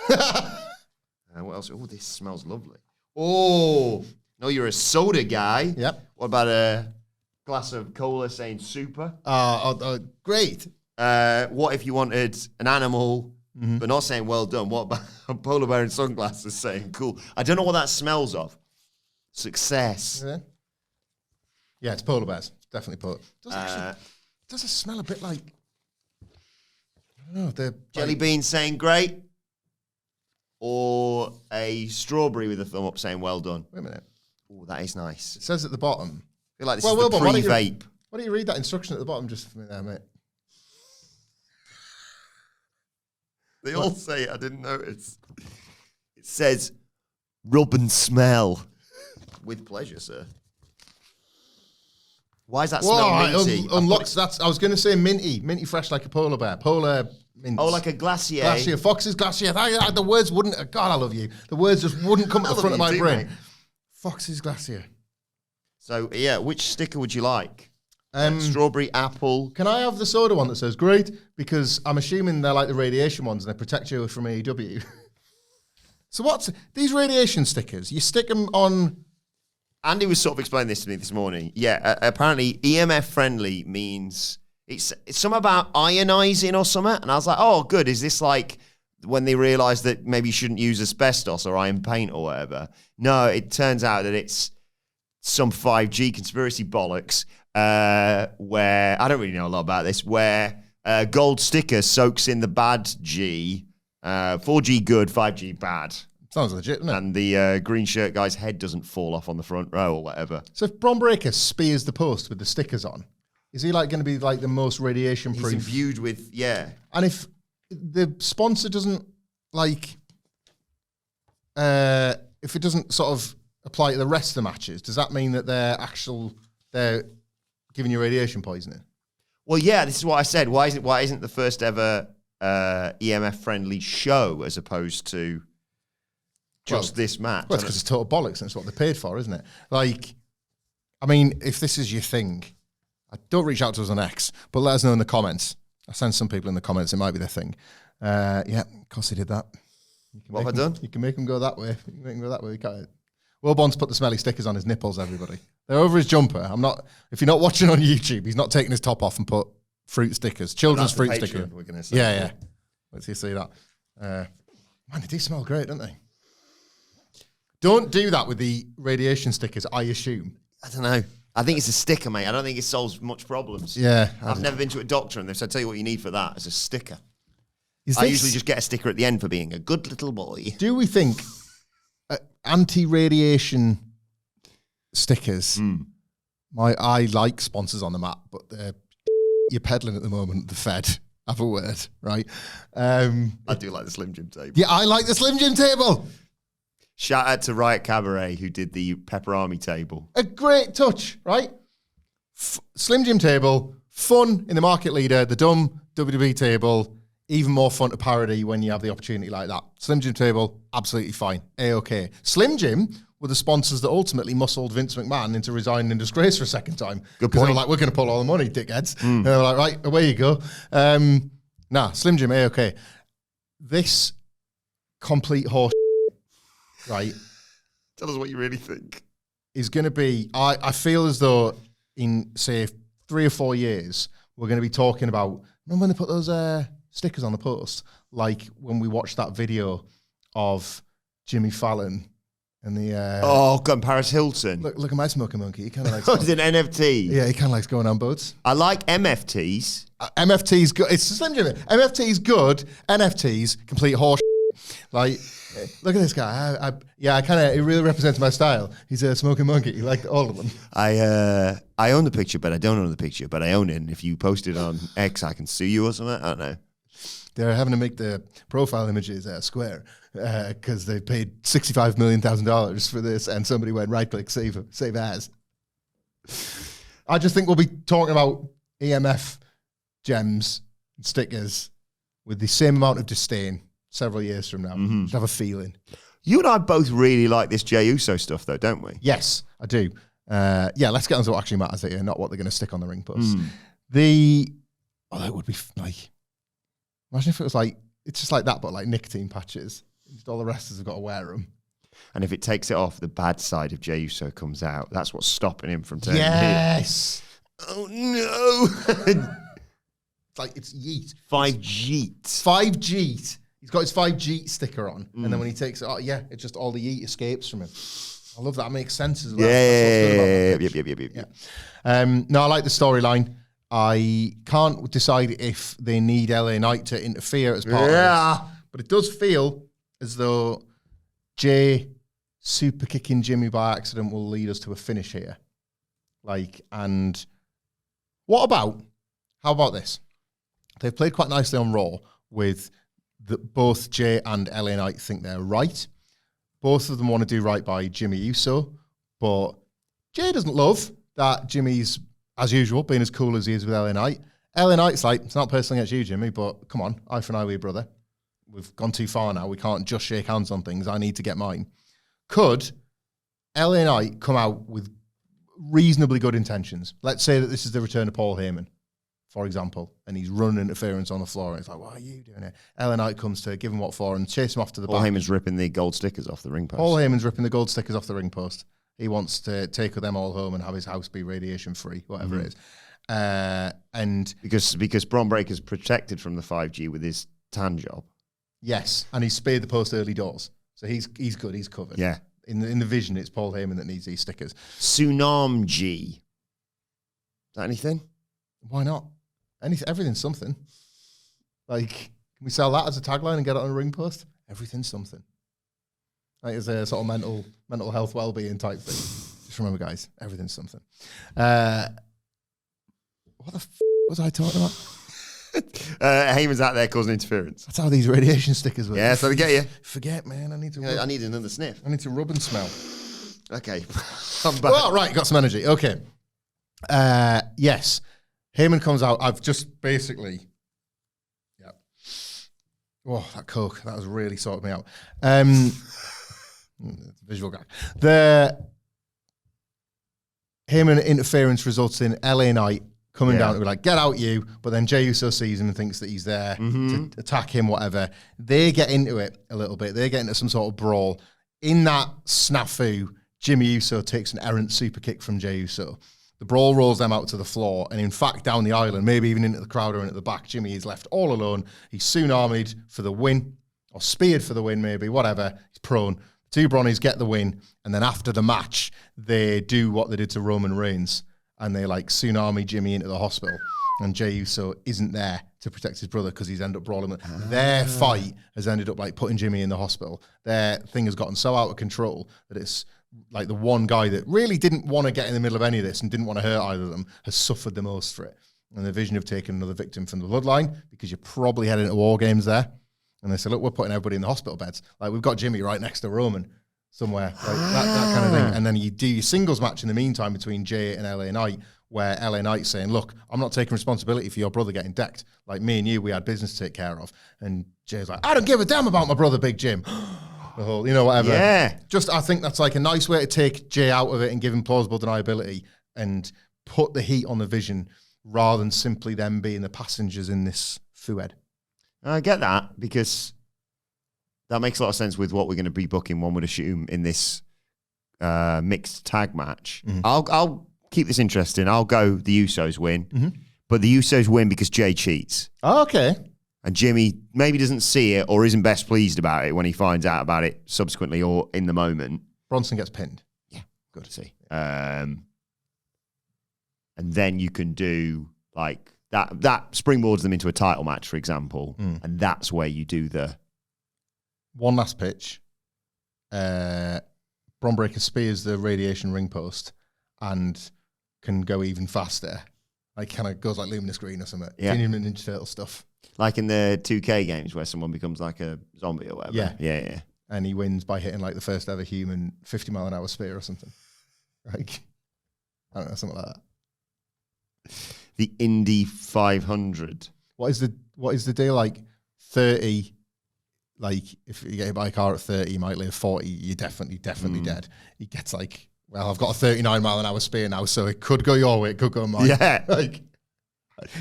What else? Oh, this smells lovely. Oh, no, you're a soda guy. Yep. What about a glass of cola saying super? Great. What if you wanted an animal, but not saying well done? What about a polar bear in sunglasses saying cool? I don't know what that smells of. Success. Yeah, it's polar bears. Definitely polar. Does it smell a bit like, I don't know, the jelly beans saying great, or a strawberry with a thumb up saying well done? Wait a minute. Oh, that is nice. It says at the bottom. I feel like this is the pre-vape. Why don't you read that instruction at the bottom just for me there, mate? They all say it. I didn't notice. It says, rub and smell. With pleasure, sir. Why does that smell minty? Unlocks that. I was going to say minty fresh like a polar bear. Polar mint. Oh, like a glacier. Glacier, Fox's glacier. The words wouldn't. God, I love you. The words just wouldn't come at the front of my brain. Mate. Fox's glacier. So yeah, which sticker would you like? Strawberry, apple. Can I have the soda one that says great? Because I'm assuming they're like the radiation ones and they protect you from AEW. So what's these radiation stickers? You stick them on. Andy was sort of explaining this to me this morning. Yeah, apparently EMF friendly means it's something about ionizing or something. And I was like, oh, good. Is this like when they realized that maybe you shouldn't use asbestos or iron paint or whatever? No, it turns out that it's some 5G conspiracy bollocks where, I don't really know a lot about this, where gold sticker soaks in the bad G, 4G good, 5G bad. Sounds legit, doesn't it? And the green shirt guy's head doesn't fall off on the front row or whatever. So if Bron Breakker spears the post with the stickers on, is he like going to be like the most radiation proof? He's imbued with, yeah. And if the sponsor doesn't like, if it doesn't sort of apply to the rest of the matches, does that mean that they're giving you radiation poisoning? Well, yeah, this is what I said. Why isn't the first ever EMF friendly show as opposed to just this match? Well, it's because it's total bollocks and it's what they paid for, isn't it? Like, I mean, if this is your thing, don't reach out to us on X, but let us know in the comments. I send some people in the comments, it might be their thing. Yeah, of course he did that. What have I done? You can make him go that way. You can make him go that way. You can't. Wilbourn's put the smelly stickers on his nipples, everybody. They're over his jumper. If you're not watching on YouTube, he's not taking his top off and put fruit stickers. Children's fruit stickers. We're going to say. Yeah. Let's see that. Man, they do smell great, don't they? Don't do that with the radiation stickers, I assume. I don't know. I think it's a sticker, mate. I don't think it solves much problems. Yeah. I've never been to a doctor and they've said, tell you what you need for that is a sticker. I usually just get a sticker at the end for being a good little boy. Do we think anti-radiation stickers, I like sponsors on the map, but you're peddling at the moment, the Fed. Have a word, right? I do like the Slim Jim table. Yeah, I like the Slim Jim table. Shout out to Riot Cabaret who did the Pepperami table. A great touch, right? Slim Jim table, fun in the market leader, the dumb WWE table, even more fun to parody when you have the opportunity like that. Slim Jim table, absolutely fine. A-OK. Slim Jim were the sponsors that ultimately muscled Vince McMahon into resigning in disgrace for a second time. Good point. Because they were like, we're going to pull all the money, dickheads. And they were like, right, away you go. Slim Jim, A-OK. This complete horse, right? Tell us what you really think. Is going to be, I feel as though in, say, 3 or 4 years, we're going to be talking about, remember when they put those stickers on the post? Like when we watched that video of Jimmy Fallon and the... Paris Hilton. Look at my smoking monkey. He kind of likes... It's an NFT. Yeah, he kind of likes going on boats. I like MFTs. MFT's good. It's Slim Jim. MFT's good. NFT's complete horse. Like... Look at this guy. It really represents my style. He's a smoking monkey. He liked all of them. I own the picture, but I don't own the picture, but I own it. And if you post it on X, I can sue you or something. I don't know. They're having to make the profile images square because they paid $65 million for this, and somebody went right click save as. I just think we'll be talking about EMF gems and stickers with the same amount of disdain several years from now. Just have a feeling. You and I both really like this Jey Uso stuff, though, don't we? Yes, I do. Let's get on to what actually matters here, not what they're going to stick on the ring post. That would be like, imagine if it was like, it's just like that, but like nicotine patches. Just all the wrestlers have got to wear them. And if it takes it off, the bad side of Jey Uso comes out. That's what's stopping him from turning Yes. heel. Oh, no. It's like, it's yeet. 5G. 5G. He's got his 5G sticker on, and then when he takes it out, it's just all the yeet escapes from him. I love that. It makes sense as well. Yep. No, I like the storyline. I can't decide if they need LA Knight to interfere as part of this, but it does feel as though Jay super kicking Jimmy by accident will lead us to a finish here. And how about this? They've played quite nicely on Raw with both Jay and LA Knight think they're right. Both of them want to do right by Jimmy Uso, but Jay doesn't love that Jimmy's, as usual, being as cool as he is with LA Knight. LA Knight's like, it's not personally against you, Jimmy, but come on, eye for an eye with your brother. We've gone too far now. We can't just shake hands on things. I need to get mine. Could LA Knight come out with reasonably good intentions? Let's say that this is the return of Paul Heyman, for example, and he's running interference on the floor, and it's like, what are you doing here? LA Knight comes to give him what for and chase him off to the back. Paul Heyman's ripping the gold stickers off the ring post. Paul Heyman's ripping the gold stickers off the ring post. He wants to take them all home and have his house be radiation-free, whatever it is. And because Bron Breakker's protected from the 5G with his tan job. Yes, and he's spared the post early doors. So he's good, he's covered. Yeah. In the vision, it's Paul Heyman that needs these stickers. Tsunami. Is that anything? Why not? Everything's something. Like, can we sell that as a tagline and get it on a ring post? Everything's something. Like, it's a sort of mental health well-being type thing. Just remember, guys, everything's something. What the f*** was I talking about? Heyman's out there causing interference. That's how these radiation stickers work. Yeah, so they get you. Forget, man. I need another sniff. I need to rub and smell. Okay. I'm back. Well, right, got some energy. Okay. Yes. Heyman comes out. I've just basically... Yeah. Oh, that Coke. That has really sorted me out. Visual gag. The Heyman interference results in LA Knight coming down to be like, get out you. But then Jey Uso sees him and thinks that he's there to attack him, whatever. They get into it a little bit. They get into some sort of brawl. In that snafu, Jimmy Uso takes an errant super kick from Jey Uso. The brawl rolls them out to the floor, and in fact, down the island, maybe even into the crowd or into the back, Jimmy is left all alone. He's tsunami'd for the win, or speared for the win, maybe, whatever. He's prone. The two Bronnies get the win, and then after the match, they do what they did to Roman Reigns, and they like tsunami Jimmy into the hospital, and Jey Uso isn't there to protect his brother because he's ended up brawling. Their fight has ended up like putting Jimmy in the hospital. Their thing has gotten so out of control that it's like the one guy that really didn't want to get in the middle of any of this and didn't want to hurt either of them has suffered the most for it. And the Vision have taken another victim from the bloodline because you're probably heading to War Games there. And they said, look, we're putting everybody in the hospital beds. Like, we've got Jimmy right next to Roman somewhere. Like, that kind of thing. And then you do your singles match in the meantime between Jey and LA Knight, where LA Knight's saying, look, I'm not taking responsibility for your brother getting decked. Like, me and you, we had business to take care of. And Jay's like, I don't give a damn about my brother, Big Jim. The whole, whatever. Yeah. Just, I think that's like a nice way to take Jey out of it and give him plausible deniability and put the heat on the Vision rather than simply them being the passengers in this fooed. I get that, because that makes a lot of sense with what we're going to be booking, one would assume, in this mixed tag match. I'll keep this interesting. I'll go the Usos win, but the Usos win because Jey cheats. Oh, okay. And Jimmy maybe doesn't see it or isn't best pleased about it when he finds out about it subsequently or in the moment. Bronson gets pinned. Yeah, good to see. And then you can do like that springboards them into a title match, for example, and that's where you do the one last pitch. Bron Breakker spears the radiation ring post and can go even faster. Like, kind of goes like luminous green or something. Yeah. Genuine Ninja Turtle stuff. Like in the 2K games where someone becomes like a zombie or whatever. Yeah. And he wins by hitting like the first ever human 50-mile-an-hour spear or something. Like, I don't know, something like that. The Indy 500. What is the deal? Like 30, like if you get hit by a car at 30, you might live. 40, you're definitely dead. He gets like, well, I've got a 39-mile-an-hour spear now, so it could go your way, it could go mine. Yeah. Like,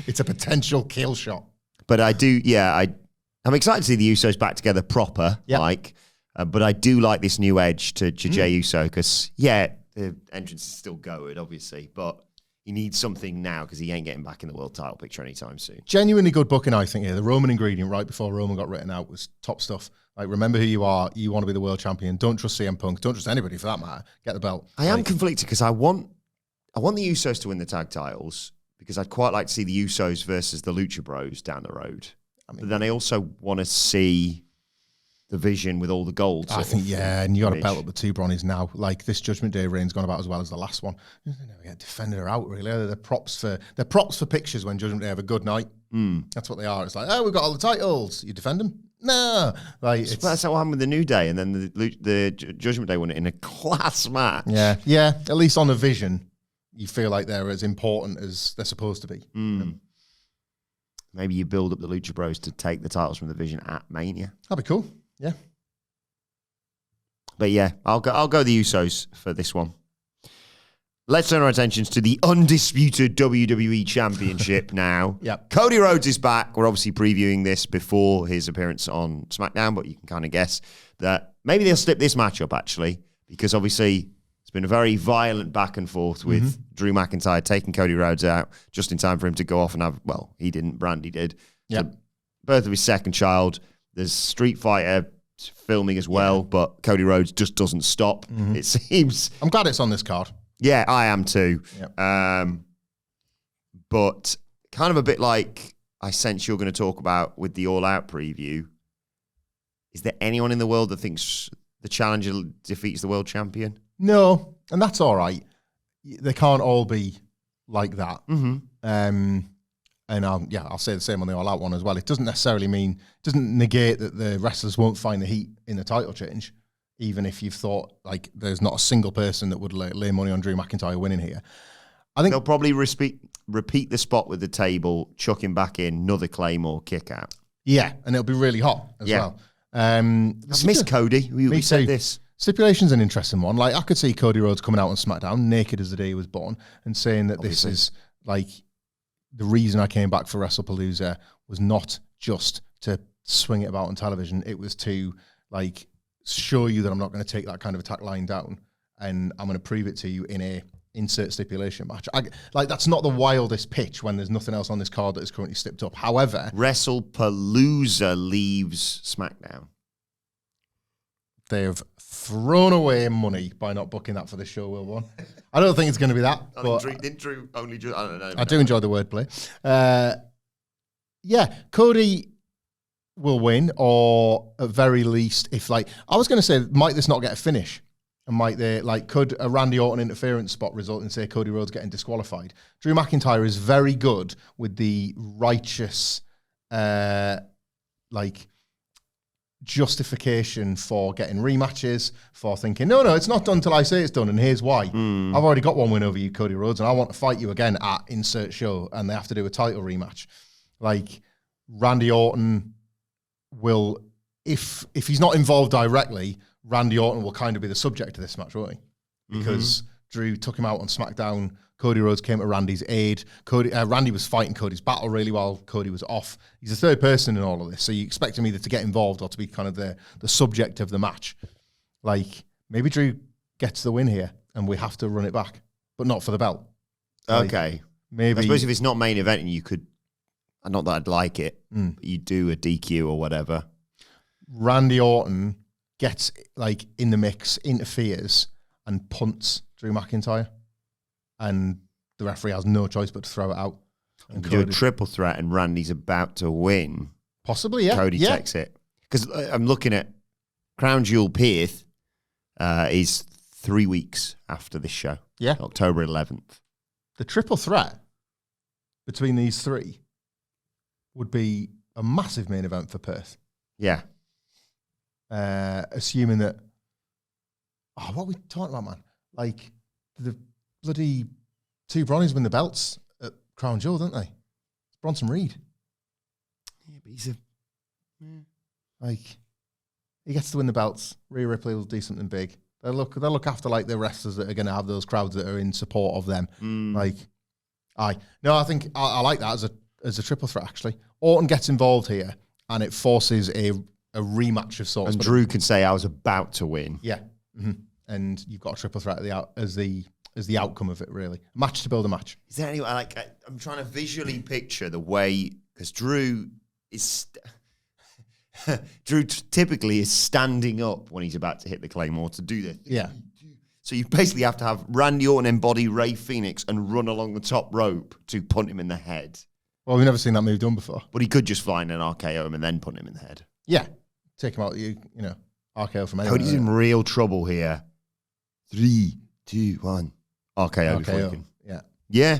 it's a potential kill shot. But I do, I'm excited to see the Usos back together proper, but I do like this new edge to Jey Uso because, the entrance is still going, obviously, but he needs something now because he ain't getting back in the world title picture anytime soon. Genuinely good booking, I think, here. The Roman ingredient right before Roman got written out was top stuff. Like, remember who you are. You want to be the world champion. Don't trust CM Punk. Don't trust anybody for that matter. Get the belt. I am conflicted because I want the Usos to win the tag titles because I'd quite like to see the Usos versus the Lucha Bros down the road. But then I also want to see the Vision with all the gold. I think, and you got to belt up the two Bronnies now. Like, this Judgment Day reign's gone about as well as the last one. They never get defended or out, really. They're props for pictures when Judgment Day have a good night. That's what they are. It's like, oh, we've got all the titles. You defend them? No. Like, that's what happened with the New Day, and then the Judgment Day won it in a class match. Yeah. At least on the Vision, you feel like they're as important as they're supposed to be. Maybe you build up the Lucha Bros to take the titles from the Vision at Mania. That'd be cool. Yeah. But I'll go the Usos for this one. Let's turn our attentions to the undisputed WWE Championship now. Yep. Cody Rhodes is back. We're obviously previewing this before his appearance on SmackDown, but you can kind of guess that maybe they'll slip this matchup, actually, because obviously it's been a very violent back and forth with Drew McIntyre taking Cody Rhodes out just in time for him to go off and have, well, he didn't, Brandy did. Yep. The birth of his second child. There's Street Fighter filming as well, but Cody Rhodes just doesn't stop, it seems. I'm glad it's on this card. Yeah, I am too. Yep. But kind of a bit like I sense you're going to talk about with the All Out preview. Is there anyone in the world that thinks the challenger defeats the world champion? No, and that's all right. They can't all be like that. And I'll say the same on the All Out one as well. It doesn't necessarily doesn't negate that the wrestlers won't find the heat in the title change, even if you've thought like there's not a single person that would lay money on Drew McIntyre winning here. I think they'll probably repeat the spot with the table, chuck him back in, another Claymore kick out. Yeah, and it'll be really hot as well. I miss Cody. We said this. Stipulation's an interesting one. Like, I could see Cody Rhodes coming out on SmackDown naked as the day he was born and saying that this is like the reason I came back for Wrestlepalooza was not just to swing it about on television. It was to like show you that I'm not going to take that kind of attack line down, and I'm going to prove it to you in a insert stipulation match. Like that's not the wildest pitch when there's nothing else on this card that is currently stepped up. However, Wrestlepalooza leaves SmackDown. They have thrown away money by not booking that for the show, Wilbourn. I don't think it's going to be that. I don't know. I do enjoy the wordplay. Yeah, Cody will win, or at very least, if like I was going to say, might this not get a finish? And might they could a Randy Orton interference spot result in say Cody Rhodes getting disqualified? Drew McIntyre is very good with the righteous justification for getting rematches, for thinking, no, it's not done till I say it's done, and here's why. I've already got one win over you, Cody Rhodes, and I want to fight you again at insert show, and they have to do a title rematch. Like, Randy Orton will, if he's not involved directly, Randy Orton will kind of be the subject of this match, won't he? Because Drew took him out on SmackDown. Cody Rhodes came to Randy's aid. Randy was fighting Cody's battle really while Cody was off. He's the third person in all of this, so you expect him either to get involved or to be kind of the subject of the match. Like, maybe Drew gets the win here, and we have to run it back, but not for the belt. Okay. Maybe. I suppose if it's not main event, and you could, not that I'd like it, but you do a DQ or whatever. Randy Orton gets in the mix, interferes, and punts Drew McIntyre. And the referee has no choice but to throw it out. And do a triple threat, and Randy's about to win. Possibly, yeah. Cody takes it. Because I'm looking at Crown Jewel Pierce is 3 weeks after this show. Yeah. October 11th. The triple threat between these three would be a massive main event for Perth. Yeah. Assuming that... Oh, what are we talking about, man? Like, the bloody two Bronnies win the belts at Crown Jewel, don't they? It's Bronson Reed. Yeah, but he's he gets to win the belts. Rhea Ripley will do something big. They'll look after the wrestlers that are going to have those crowds that are in support of them. I think I like that as a triple threat actually. Orton gets involved here, and it forces a rematch of sorts. And Drew can say, "I was about to win." Yeah, and you've got a triple threat as the outcome of it. Really, match to build a match. Is there any I'm trying to visually picture the way, because Drew is. Drew typically is standing up when he's about to hit the Claymore to do this. Yeah. So you basically have to have Randy Orton embody Rey Fenix and run along the top rope to punt him in the head. Well, we've never seen that move done before. But he could just fly in an RKO him and then punt him in the head. Yeah. Take him out, RKO from anywhere. Cody's in real trouble here. 3, 2, 1. RKO before you can. Yeah. Yeah.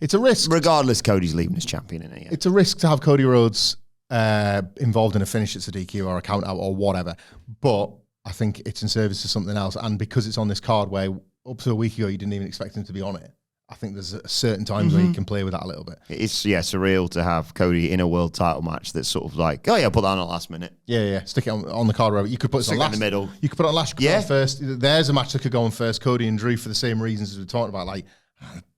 It's a risk. Regardless, Cody's leaving as champion in it. Yeah. It's a risk to have Cody Rhodes involved in a finish that's a DQ or a count out or whatever. But I think it's in service to something else. And because it's on this card where up to a week ago you didn't even expect him to be on it, I think there's certain times where you can play with that a little bit. It's surreal to have Cody in a world title match that's sort of like, oh yeah, put that on at last minute. Yeah. Stick it on the card where you could put it on last. In the middle. You could put it on last, you could put it on first. There's a match that could go on first, Cody and Drew, for the same reasons as we're talking about.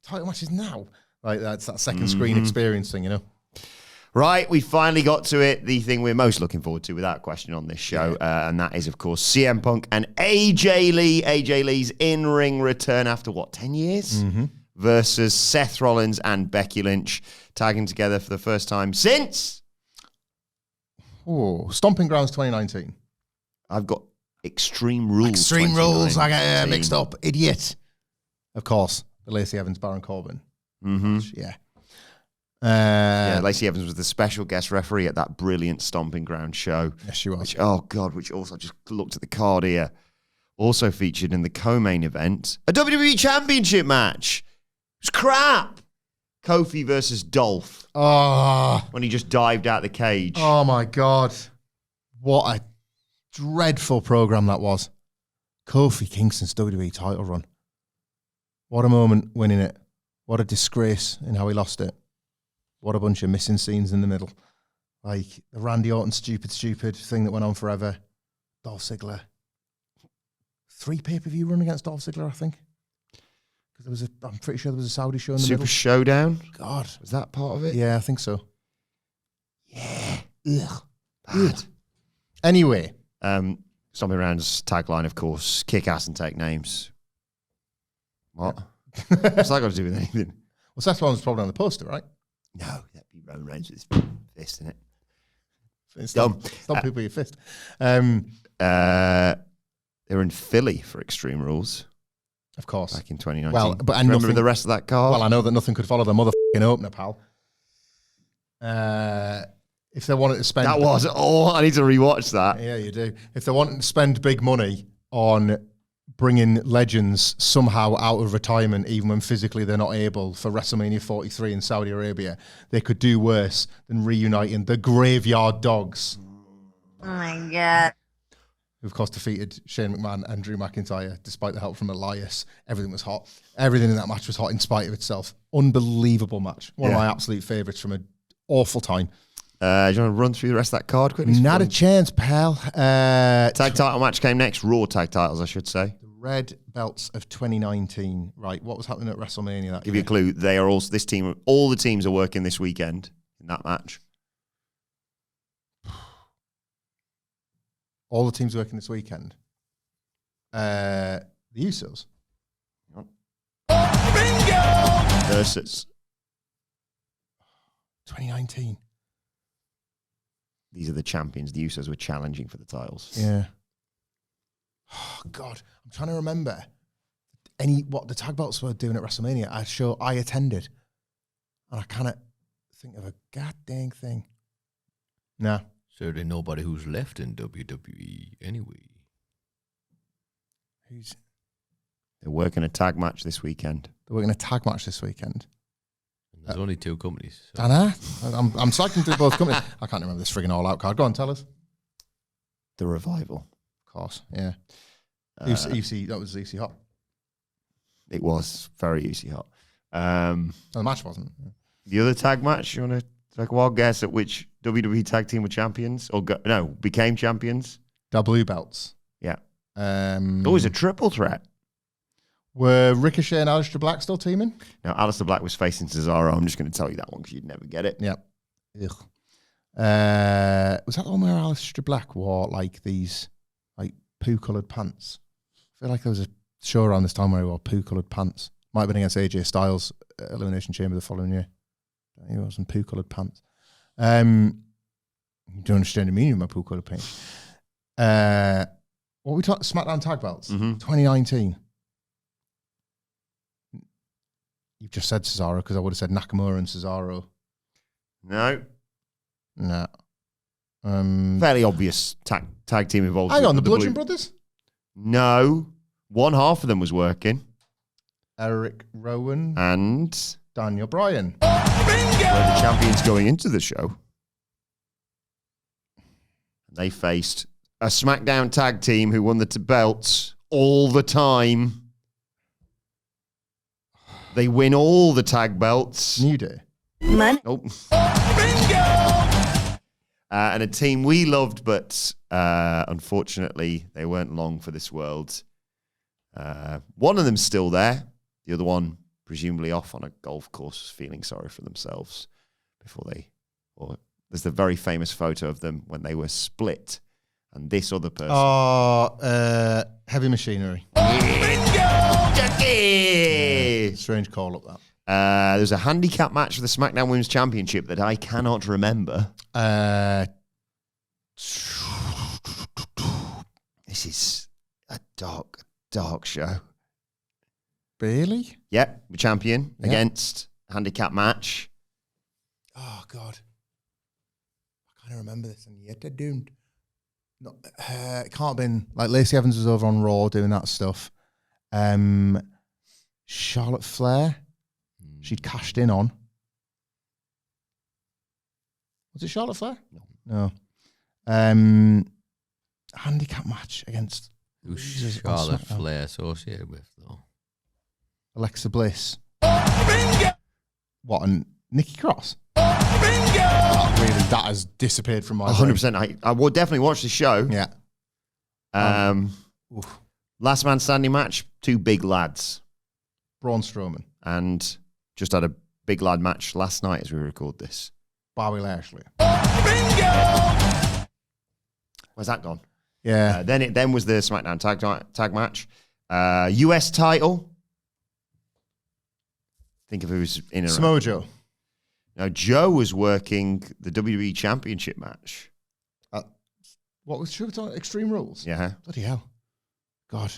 Title matches now. That's that second screen experience thing, Right, we finally got to it. The thing we're most looking forward to, without question, on this show, and that is, of course, CM Punk and AJ Lee. AJ Lee's in-ring return after, 10 years? Versus Seth Rollins and Becky Lynch, tagging together for the first time since... Stomping Grounds 2019. I've got Extreme Rules. Extreme Rules, I got mixed up. Idiot. Of course, the Lacey Evans, Baron Corbin. Lacey Evans was the special guest referee at that brilliant Stomping Ground show. Yes, she was. Which also, I just looked at the card here, also featured in the co-main event, a WWE Championship match. It was crap. Kofi versus Dolph. When he just dived out the cage. Oh my God. What a dreadful program that was. Kofi Kingston's WWE title run. What a moment winning it. What a disgrace in how he lost it. What a bunch of missing scenes in the middle. The Randy Orton stupid thing that went on forever. Dolph Ziggler. 3 pay-per-view run against Dolph Ziggler, I think. Because I'm pretty sure there was a Saudi show in the Super middle. Showdown? God. Was that part of it? Yeah, I think so. Yeah. Ugh. Bad. Anyway. Stomping Around's tagline, of course, kick ass and take names. What? What's that got to do with anything? Well, Seth Rollins was probably on the poster, right? No, that'd be Roman Reigns with his fist in it. Stop people with your fist. They were in Philly for Extreme Rules. Of course. Back in 2019. Well, but remember the rest of that card? Well, I know that nothing could follow the motherfucking opener, pal. If they wanted to spend... That was... Oh, I need to rewatch that. Yeah, you do. If they wanted to spend big money on bringing legends somehow out of retirement, even when physically they're not able, for WrestleMania 43 in Saudi Arabia, they could do worse than reuniting the Graveyard Dogs. Oh, my God. Who, of course, defeated Shane McMahon and Drew McIntyre, despite the help from Elias. Everything was hot. Everything in that match was hot in spite of itself. Unbelievable match. One of my absolute favourites from an awful time. Do you want to run through the rest of that card quickly? Not a chance, pal. Tag title match came next. Raw tag titles, I should say. The red belts of 2019. Right, what was happening at WrestleMania that Give year? you a clue. They are also this team. All the teams are working this weekend in that match. All the teams working this weekend. The Usos. Bingo! Versus 2019. These are the champions. The Usos were challenging for the titles. Yeah. Oh, God. I'm trying to remember what the tag belts were doing at WrestleMania. A show I attended. And I cannot think of a goddamn thing. Nah. Certainly nobody who's left in WWE anyway. They're working a tag match this weekend. They're working a tag match this weekend. And there's only two companies. So. I know. I'm cycling through both companies. I can't remember this friggin' All Out card. Go on, tell us. The Revival. Of course, yeah. EC, that was EC Hot. It was very easy hot. No, the match wasn't. The other tag match, you want to take a wild guess at which WWE tag team were champions? Became champions? The blue belts. Yeah. Always a triple threat. Were Ricochet and Aleister Black still teaming? Now, Aleister Black was facing Cesaro. I'm just going to tell you that one because you'd never get it. Yep. Ugh. Was that the one where Aleister Black wore like these like poo-coloured pants? I feel like there was a show around this time where he wore poo-coloured pants. Might have been against AJ Styles at Elimination Chamber the following year. He wore some poo-coloured pants. You don't understand the meaning of my poo-coloured pants. What we talking? SmackDown tag belts, 2019. You've just said Cesaro because I would have said Nakamura and Cesaro. No. No. Fairly obvious tag team involved. Hang on, the Bludgeon Brothers? No. One half of them was working. Eric Rowan and Daniel Bryan. Bingo! Were the champions going into the show. They faced a SmackDown tag team who won the belts all the time. They win all the tag belts. New Day. Money. Nope. Bingo! And a team we loved, but unfortunately, they weren't long for this world. One of them's still there. The other one, presumably off on a golf course, feeling sorry for themselves there's the very famous photo of them when they were split. And this other person. Oh, Heavy Machinery. Yeah, strange call up that. There's a handicap match for the SmackDown Women's Championship that I cannot remember. This is a dark show. Really? Yep, the champion against handicap match. Oh, God. I can't remember this. And yet they're doomed. No, it can't have been like Lacey Evans was over on Raw doing that stuff. Charlotte Flair, she'd cashed in on. Was it Charlotte Flair? No. Handicap match against who's Charlotte Flair associated with though? Alexa Bliss. Bingo! What, and Nikki Cross? Bingo! That has disappeared from my 100%. I will definitely watch the show. Yeah. Last man standing match, two big lads. Braun Strowman. And just had a big lad match last night as we record this. Bobby Lashley. Where's that gone? Yeah. Then was the SmackDown tag match. US title. Think of who was in and Samoa around. Joe. Now, Joe was working the WWE Championship match. What was should we talk Extreme Rules? Yeah. Bloody hell. God.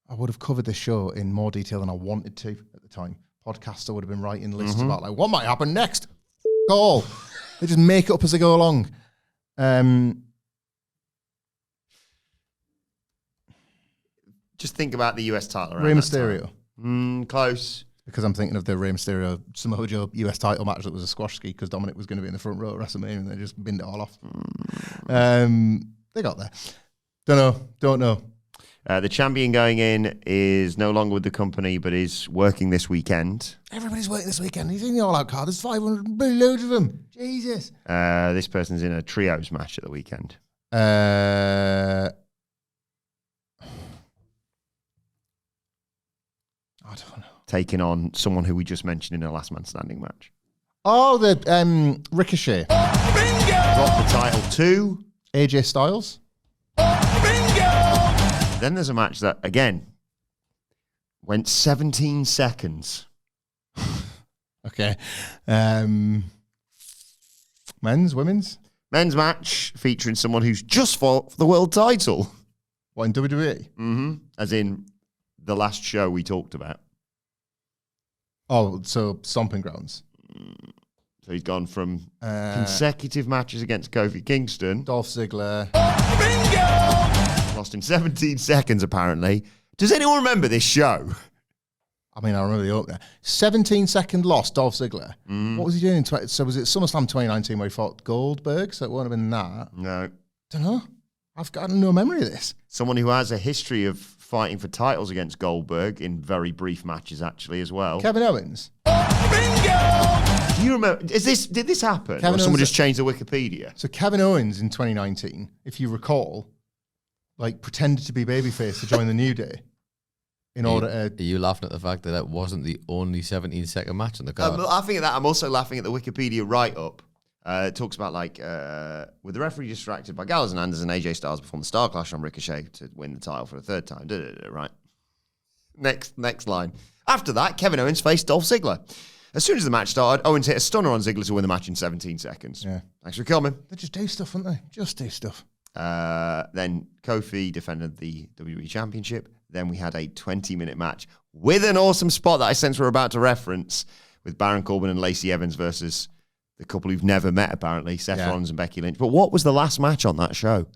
I would have covered this show in more detail than I wanted to at the time. Podcaster would have been writing lists about like what might happen next. All. They just make it up as they go along. Just think about the US title. Rey Mysterio. Close. Because I'm thinking of the Rey Mysterio Samoa Joe US title match that was a squash ski because Dominic was going to be in the front row at WrestleMania and they just binned it all off. They got there. Don't know. The champion going in is no longer with the company, but is working this weekend. Everybody's working this weekend. He's in the all-out card. There's 500, loads of them. Jesus. This person's in a trios match at the weekend. I don't know. Taking on someone who we just mentioned in a last man standing match. Oh, the Ricochet. Got the title to AJ Styles. Then there's a match that, again, went 17 seconds. Okay. Men's, women's? Men's match featuring someone who's just fought for the world title. What, in WWE? Mm-hmm. As in the last show we talked about. Oh, so Stomping Grounds. So he's gone from consecutive matches against Kofi Kingston. Dolph Ziggler. Lost in 17 seconds, apparently. Does anyone remember this show? I mean, I remember the opener. 17-second loss, Dolph Ziggler. What was he doing? So was it SummerSlam 2019 where he fought Goldberg? So it won't have been that. No. Don't know. I've got no memory of this. Someone who has a history of fighting for titles against Goldberg in very brief matches, actually, as well. Kevin Owens. Do you remember? Did this happen? Kevin Or someone Owens- just changed the Wikipedia? So Kevin Owens in 2019, if you recall, like pretended to be babyface to join the New Day in order to... Are you laughing at the fact that that wasn't the only 17-second match on the card? I'm laughing at that. I'm also laughing at the Wikipedia write-up. It talks about, like, with the referee distracted by Gallows and Anderson, AJ Styles performed the Star Clash on Ricochet to win the title for the third time. Right. Next line. After that, Kevin Owens faced Dolph Ziggler. As soon as the match started, Owens hit a stunner on Ziggler to win the match in 17 seconds. Yeah. Thanks for coming. They just do stuff, don't they? Just do stuff. Then Kofi defended the WWE Championship. Then we had a 20-minute match with an awesome spot that I sense we're about to reference with Baron Corbin and Lacey Evans versus the couple who've never met, apparently, Seth Rollins and Becky Lynch. But what was the last match on that show?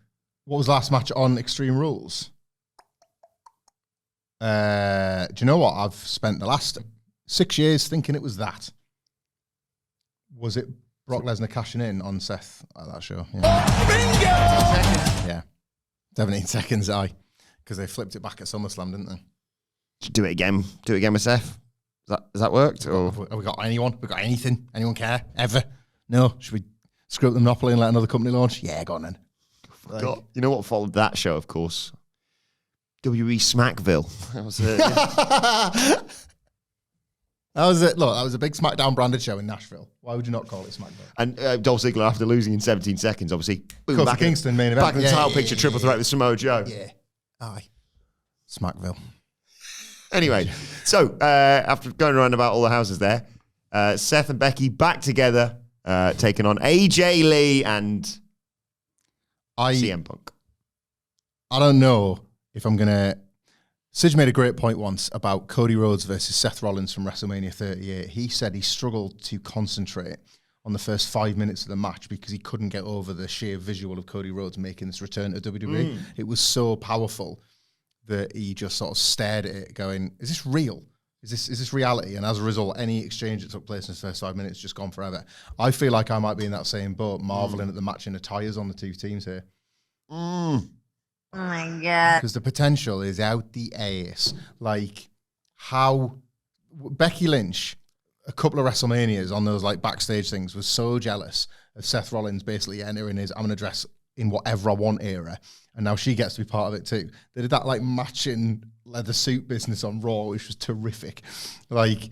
What was the last match on Extreme Rules? Do you know what? I've spent the last 6 years thinking it was that. Was it Brock Lesnar cashing in on Seth at that show? Yeah. Yeah. 17 seconds, because they flipped it back at SummerSlam, didn't they? Do it again. Do it again with Seth. Has that worked? Or Have we got anyone? We got anything? Anyone care? Ever? No? Should we screw up the monopoly and let another company launch? Yeah, go on then. God, you know what followed that show, of course? WWE Smackville. That was it. That was it. Look, that was a big SmackDown branded show in Nashville. Why would you not call it SmackDown? And Dolph Ziggler, after losing in 17 seconds, obviously, boom, Kofi back Kingston main event. back in the title picture, triple threat with Samoa Joe. Yeah. Aye. Smackville. Anyway, so after going around about all the houses there, Seth and Becky back together, taking on AJ Lee and CM Punk. I don't know if I'm going to... Sidge made a great point once about Cody Rhodes versus Seth Rollins from WrestleMania 38. He said he struggled to concentrate on the first 5 minutes of the match because he couldn't get over the sheer visual of Cody Rhodes making this return to WWE. It was so powerful that he just sort of stared at it going, is this real? Is this reality? And as a result, any exchange that took place in the first 5 minutes just gone forever. I feel like I might be in that same boat, marveling at the matching attires on the two teams here. Oh my God. Because the potential is out the ass. Like how Becky Lynch, a couple of WrestleManias on those like backstage things, was so jealous of Seth Rollins basically entering his, I'm going to dress in Whatever I Want era, and now she gets to be part of it too. They did that like matching leather suit business on Raw, which was terrific. Like,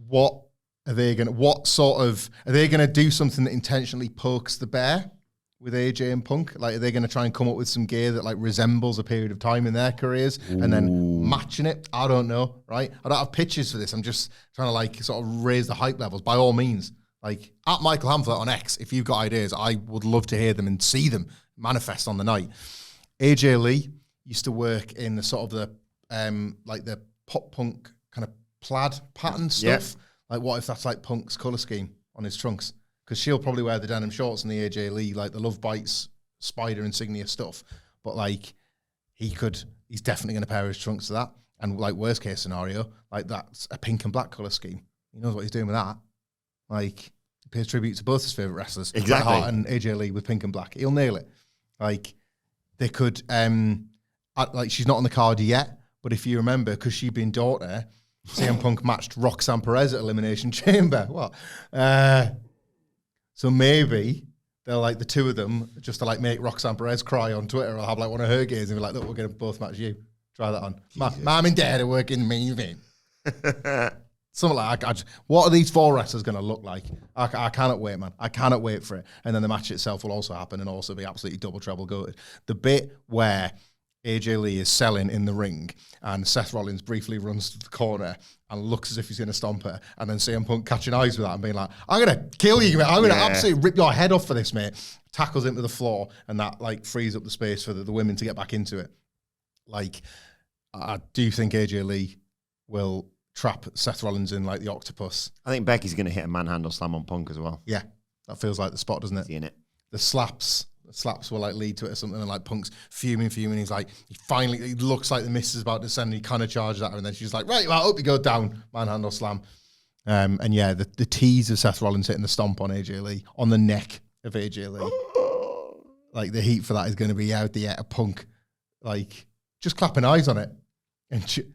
what are they gonna do something that intentionally pokes the bear with AJ and Punk? Like, are they gonna try and come up with some gear that like resembles a period of time in their careers and then matching it? I don't know, right? I don't have pictures for this. I'm just trying to like sort of raise the hype levels. By all means, like at Michael Hamflett on X, if you've got ideas, I would love to hear them and see them manifest on the night. AJ Lee used to work in the sort of the like the pop punk kind of plaid pattern stuff. Like, what if that's like Punk's colour scheme on his trunks? Because she'll probably wear the denim shorts and the AJ Lee, like the Love Bites spider insignia stuff. But like, he's definitely going to pair his trunks to that. And like, worst case scenario, like that's a pink and black colour scheme. He knows what he's doing with that. Like, he pays tribute to both his favourite wrestlers, exactly, Bret Hart and AJ Lee with pink and black. He'll nail it. Like, they could, like, she's not on the card yet, but if you remember, because she'd been daughter, CM Punk matched Roxanne Perez at Elimination Chamber. What? So maybe they'll like the two of them just to like make Roxanne Perez cry on Twitter, or have like one of her gays and be like, look, we're going to both match you. Try that on. Mom and Dad are working the main event. Something like that. What are these four wrestlers going to look like? I cannot wait, man. I cannot wait for it. And then the match itself will also happen and also be absolutely double treble goated. The bit where AJ Lee is selling in the ring and Seth Rollins briefly runs to the corner and looks as if he's going to stomp her, and then CM Punk catching eyes with that and being like, I'm going to kill you, mate. I'm going to absolutely rip your head off for this, mate. Tackles him to the floor, and that like frees up the space for the women to get back into it. Like, I do think AJ Lee will trap Seth Rollins in like the octopus. I think Becky's going to hit a manhandle slam on Punk as well. Yeah, that feels like the spot, doesn't it? Seeing it. The slaps will like lead to it or something, and like Punk's fuming. He's like, he looks like the miss is about to send, and he kind of charges at her, and then she's like, right, well, up you go, down, manhandle slam. And yeah, the tease of Seth Rollins hitting the stomp on AJ Lee, on the neck of AJ Lee. Like, the heat for that is going to be out the air. Punk, like, just clapping eyes on it. And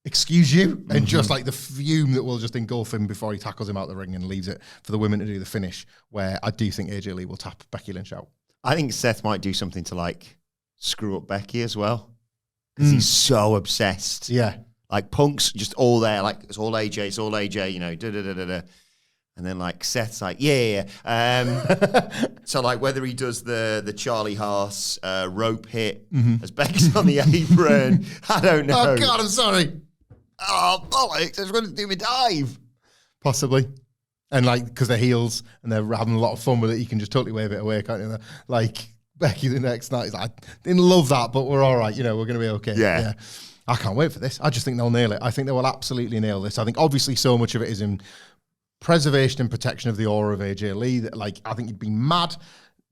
excuse you? And just like the fume that will just engulf him before he tackles him out the ring and leaves it for the women to do the finish, where I do think AJ Lee will tap Becky Lynch out. I think Seth might do something to like screw up Becky as well, because he's so obsessed. Yeah. Like, Punk's just all there, like, it's all AJ, you know, da-da-da-da-da. And then, like, Seth's like, yeah. So, like, whether he does the Charlie Haas rope hit as Becky's on the apron, I don't know. Oh, God, I'm sorry. Oh, bollocks, I was going to do my dive. Possibly. And, like, because they're heels and they're having a lot of fun with it, you can just totally wave it away, can't you? Like, Becky the next night is like, I didn't love that, but we're all right. You know, we're going to be okay. Yeah. I can't wait for this. I just think they'll nail it. I think they will absolutely nail this. I think, obviously, so much of it is in preservation and protection of the aura of AJ Lee. That, like, I think you'd be mad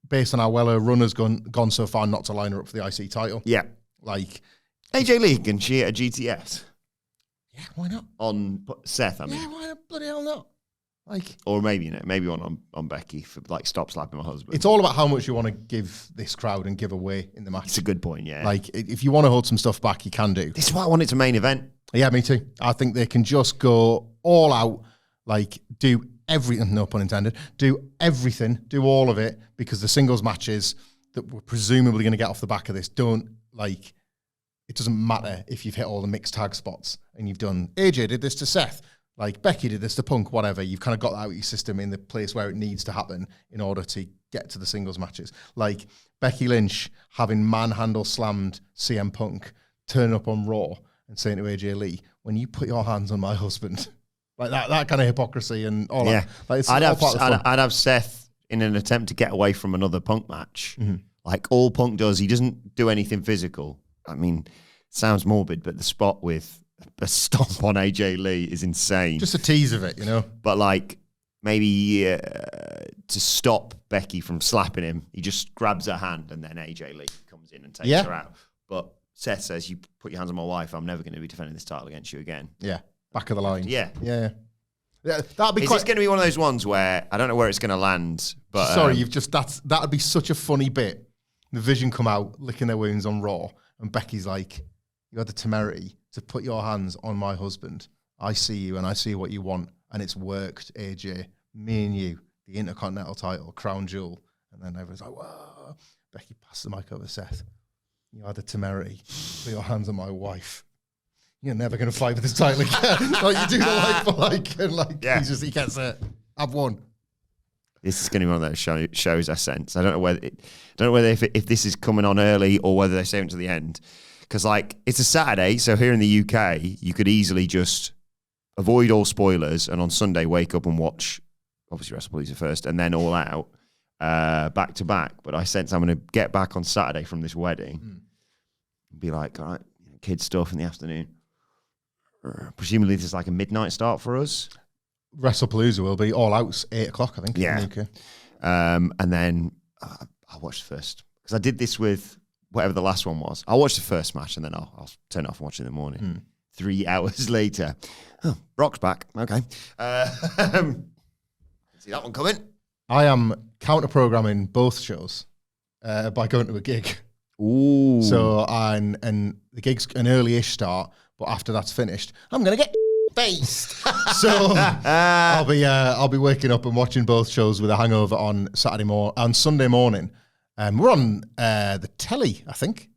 based on how well her run has gone so far not to line her up for the IC title. Yeah. Like, AJ Lee, can she hit a GTS? Yeah, why not? On Seth, I mean. Yeah, why not? Bloody hell not. Like, or maybe, you know, maybe one on Becky for like, stop slapping my husband. It's all about how much you want to give this crowd and give away in the match. It's a good point, yeah. Like, if you want to hold some stuff back, you can do. This is why I want it to main event. Yeah, me too. I think they can just go all out, like, do everything, no pun intended, do everything, do all of it, because the singles matches that we're presumably going to get off the back of this don't, like, it doesn't matter if you've hit all the mixed tag spots and you've done, AJ did this to Seth, like, Becky did this to Punk, whatever. You've kind of got that out of your system in the place where it needs to happen in order to get to the singles matches. Like, Becky Lynch having manhandle slammed CM Punk, turning up on Raw and saying to AJ Lee, when you put your hands on my husband, like that kind of hypocrisy and all that. Like, it's I'd I'd have Seth in an attempt to get away from another Punk match. Like, all Punk does, he doesn't do anything physical. I mean, it sounds morbid, but the spot with a stomp on AJ Lee is insane. Just a tease of it, you know? But, like, maybe to stop Becky from slapping him, he just grabs her hand and then AJ Lee comes in and takes her out. But Seth says, you put your hands on my wife, I'm never going to be defending this title against you again. Yeah, back of the line. Yeah, that'd be Is this going to be one of those ones where, I don't know where it's going to land, but... Sorry, that'd be such a funny bit. The Vision come out, licking their wounds on Raw, and Becky's like, you had the temerity to put your hands on my husband. I see you and I see what you want. And it's worked, AJ. Me and you, the Intercontinental title, crown jewel. And then everyone's like, whoa. Becky passed the mic over to Seth. You had the temerity to put your hands on my wife. You're never going to fight for this title again. Like, you do the like for like, and like, he gets it. I've won. This is going to be one of those shows I sense. I don't know whether if this is coming on early or whether they save it to the end. Because like it's a Saturday, so here in the UK, you could easily just avoid all spoilers and on Sunday wake up and watch, obviously Wrestlepalooza first, and then All Out back to back. But I sense I'm going to get back on Saturday from this wedding and be like, all right, kids stuff in the afternoon. Presumably this is like a midnight start for us. Wrestlepalooza will be All Out's 8 o'clock, I think. Yeah. In the UK. And then I'll watch the first. Because I did this with whatever the last one was. I'll watch the first match and then I'll turn it off and watch it in the morning. 3 hours later. Oh, Brock's back. Okay. See that one coming? I am counter-programming both shows by going to a gig. Ooh. So, and the gig's an early-ish start, but after that's finished, I'm going to get faced. So I'll be waking up and watching both shows with a hangover on Sunday morning. We're on the telly, I think,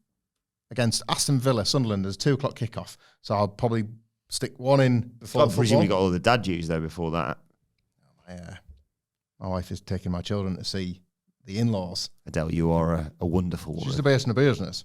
against Aston Villa, Sunderland. There's 2 o'clock kickoff. So I'll probably stick one in before the I presume you got all the dad dues though before that. My wife is taking my children to see the in-laws. Adele, you are a wonderful woman. She's the best in the business.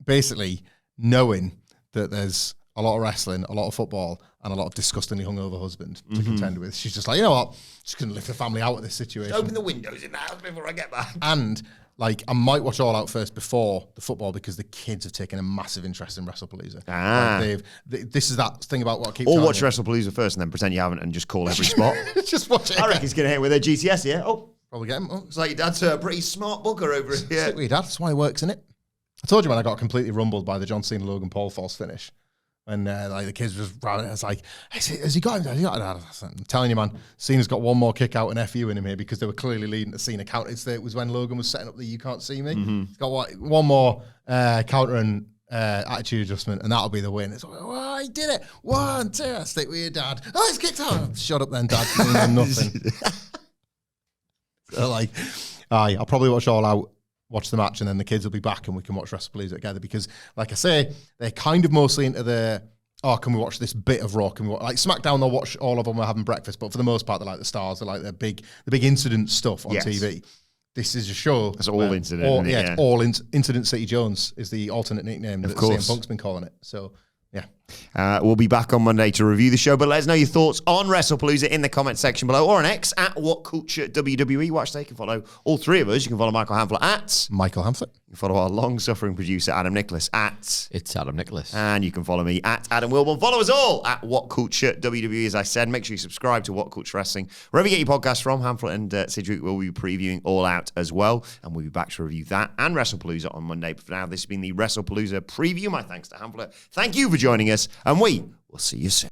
Basically, knowing that there's a lot of wrestling, a lot of football, and a lot of disgustingly hungover husband to contend with. She's just like, you know what? Just going to lift the family out of this situation. Open the windows in the house before I get back. And like, I might watch All Out first before the football because the kids have taken a massive interest in Wrestlepalooza. Like this is that thing about what I keep. Or watch Wrestlepalooza first and then pretend you haven't and just call every spot. Just watch it. I reckon he's going to hit with a GTS here. Oh, probably get him. it's like your dad's a pretty smart booker over here. Stick with your dad. That's why he works in it. I told you when I got completely rumbled by the John Cena Logan Paul false finish. When like the kids was running, it's like, has he got him? I'm telling you, man, Cena's got one more kick out and FU in him here because they were clearly leading the Cena counter. It was when Logan was setting up the "You Can't See Me." He's got one more counter and attitude adjustment, and that'll be the win. It's like, oh, he did it. 1, 2, stick with your dad. Oh, he's kicked out. Shut up then, dad. Nothing. So like, I'll probably watch All Out. Watch the match, and then the kids will be back and we can watch Wrestlepalooza together because, like I say, they're kind of mostly into the, can we watch this bit of Raw? Can we watch, like SmackDown, they'll watch all of them while having breakfast, but for the most part, they're like the stars, they're like the big incident stuff on TV. This is a show. It's all incident. All Incident City Jones is the alternate nickname that CM Punk's been calling it. So, yeah. We'll be back on Monday to review the show, but let us know your thoughts on Wrestlepalooza in the comment section below or on X at WhatCulture WWE. Watch there. You can follow all three of us. You can follow Michael Hamflett at Michael Hamflett. You can follow our long-suffering producer Adam Nicholas at It's Adam Nicholas. And you can follow me at Adam Wilbourn. Follow us all at WhatCulture WWE. As I said, make sure you subscribe to WhatCulture Wrestling. Wherever you get your podcasts from, Hamflett and Sidgwick will be previewing All Out as well. And we'll be back to review that and Wrestlepalooza on Monday. But for now, this has been the Wrestlepalooza preview. My thanks to Hamflett. Thank you for joining us. And we will see you soon.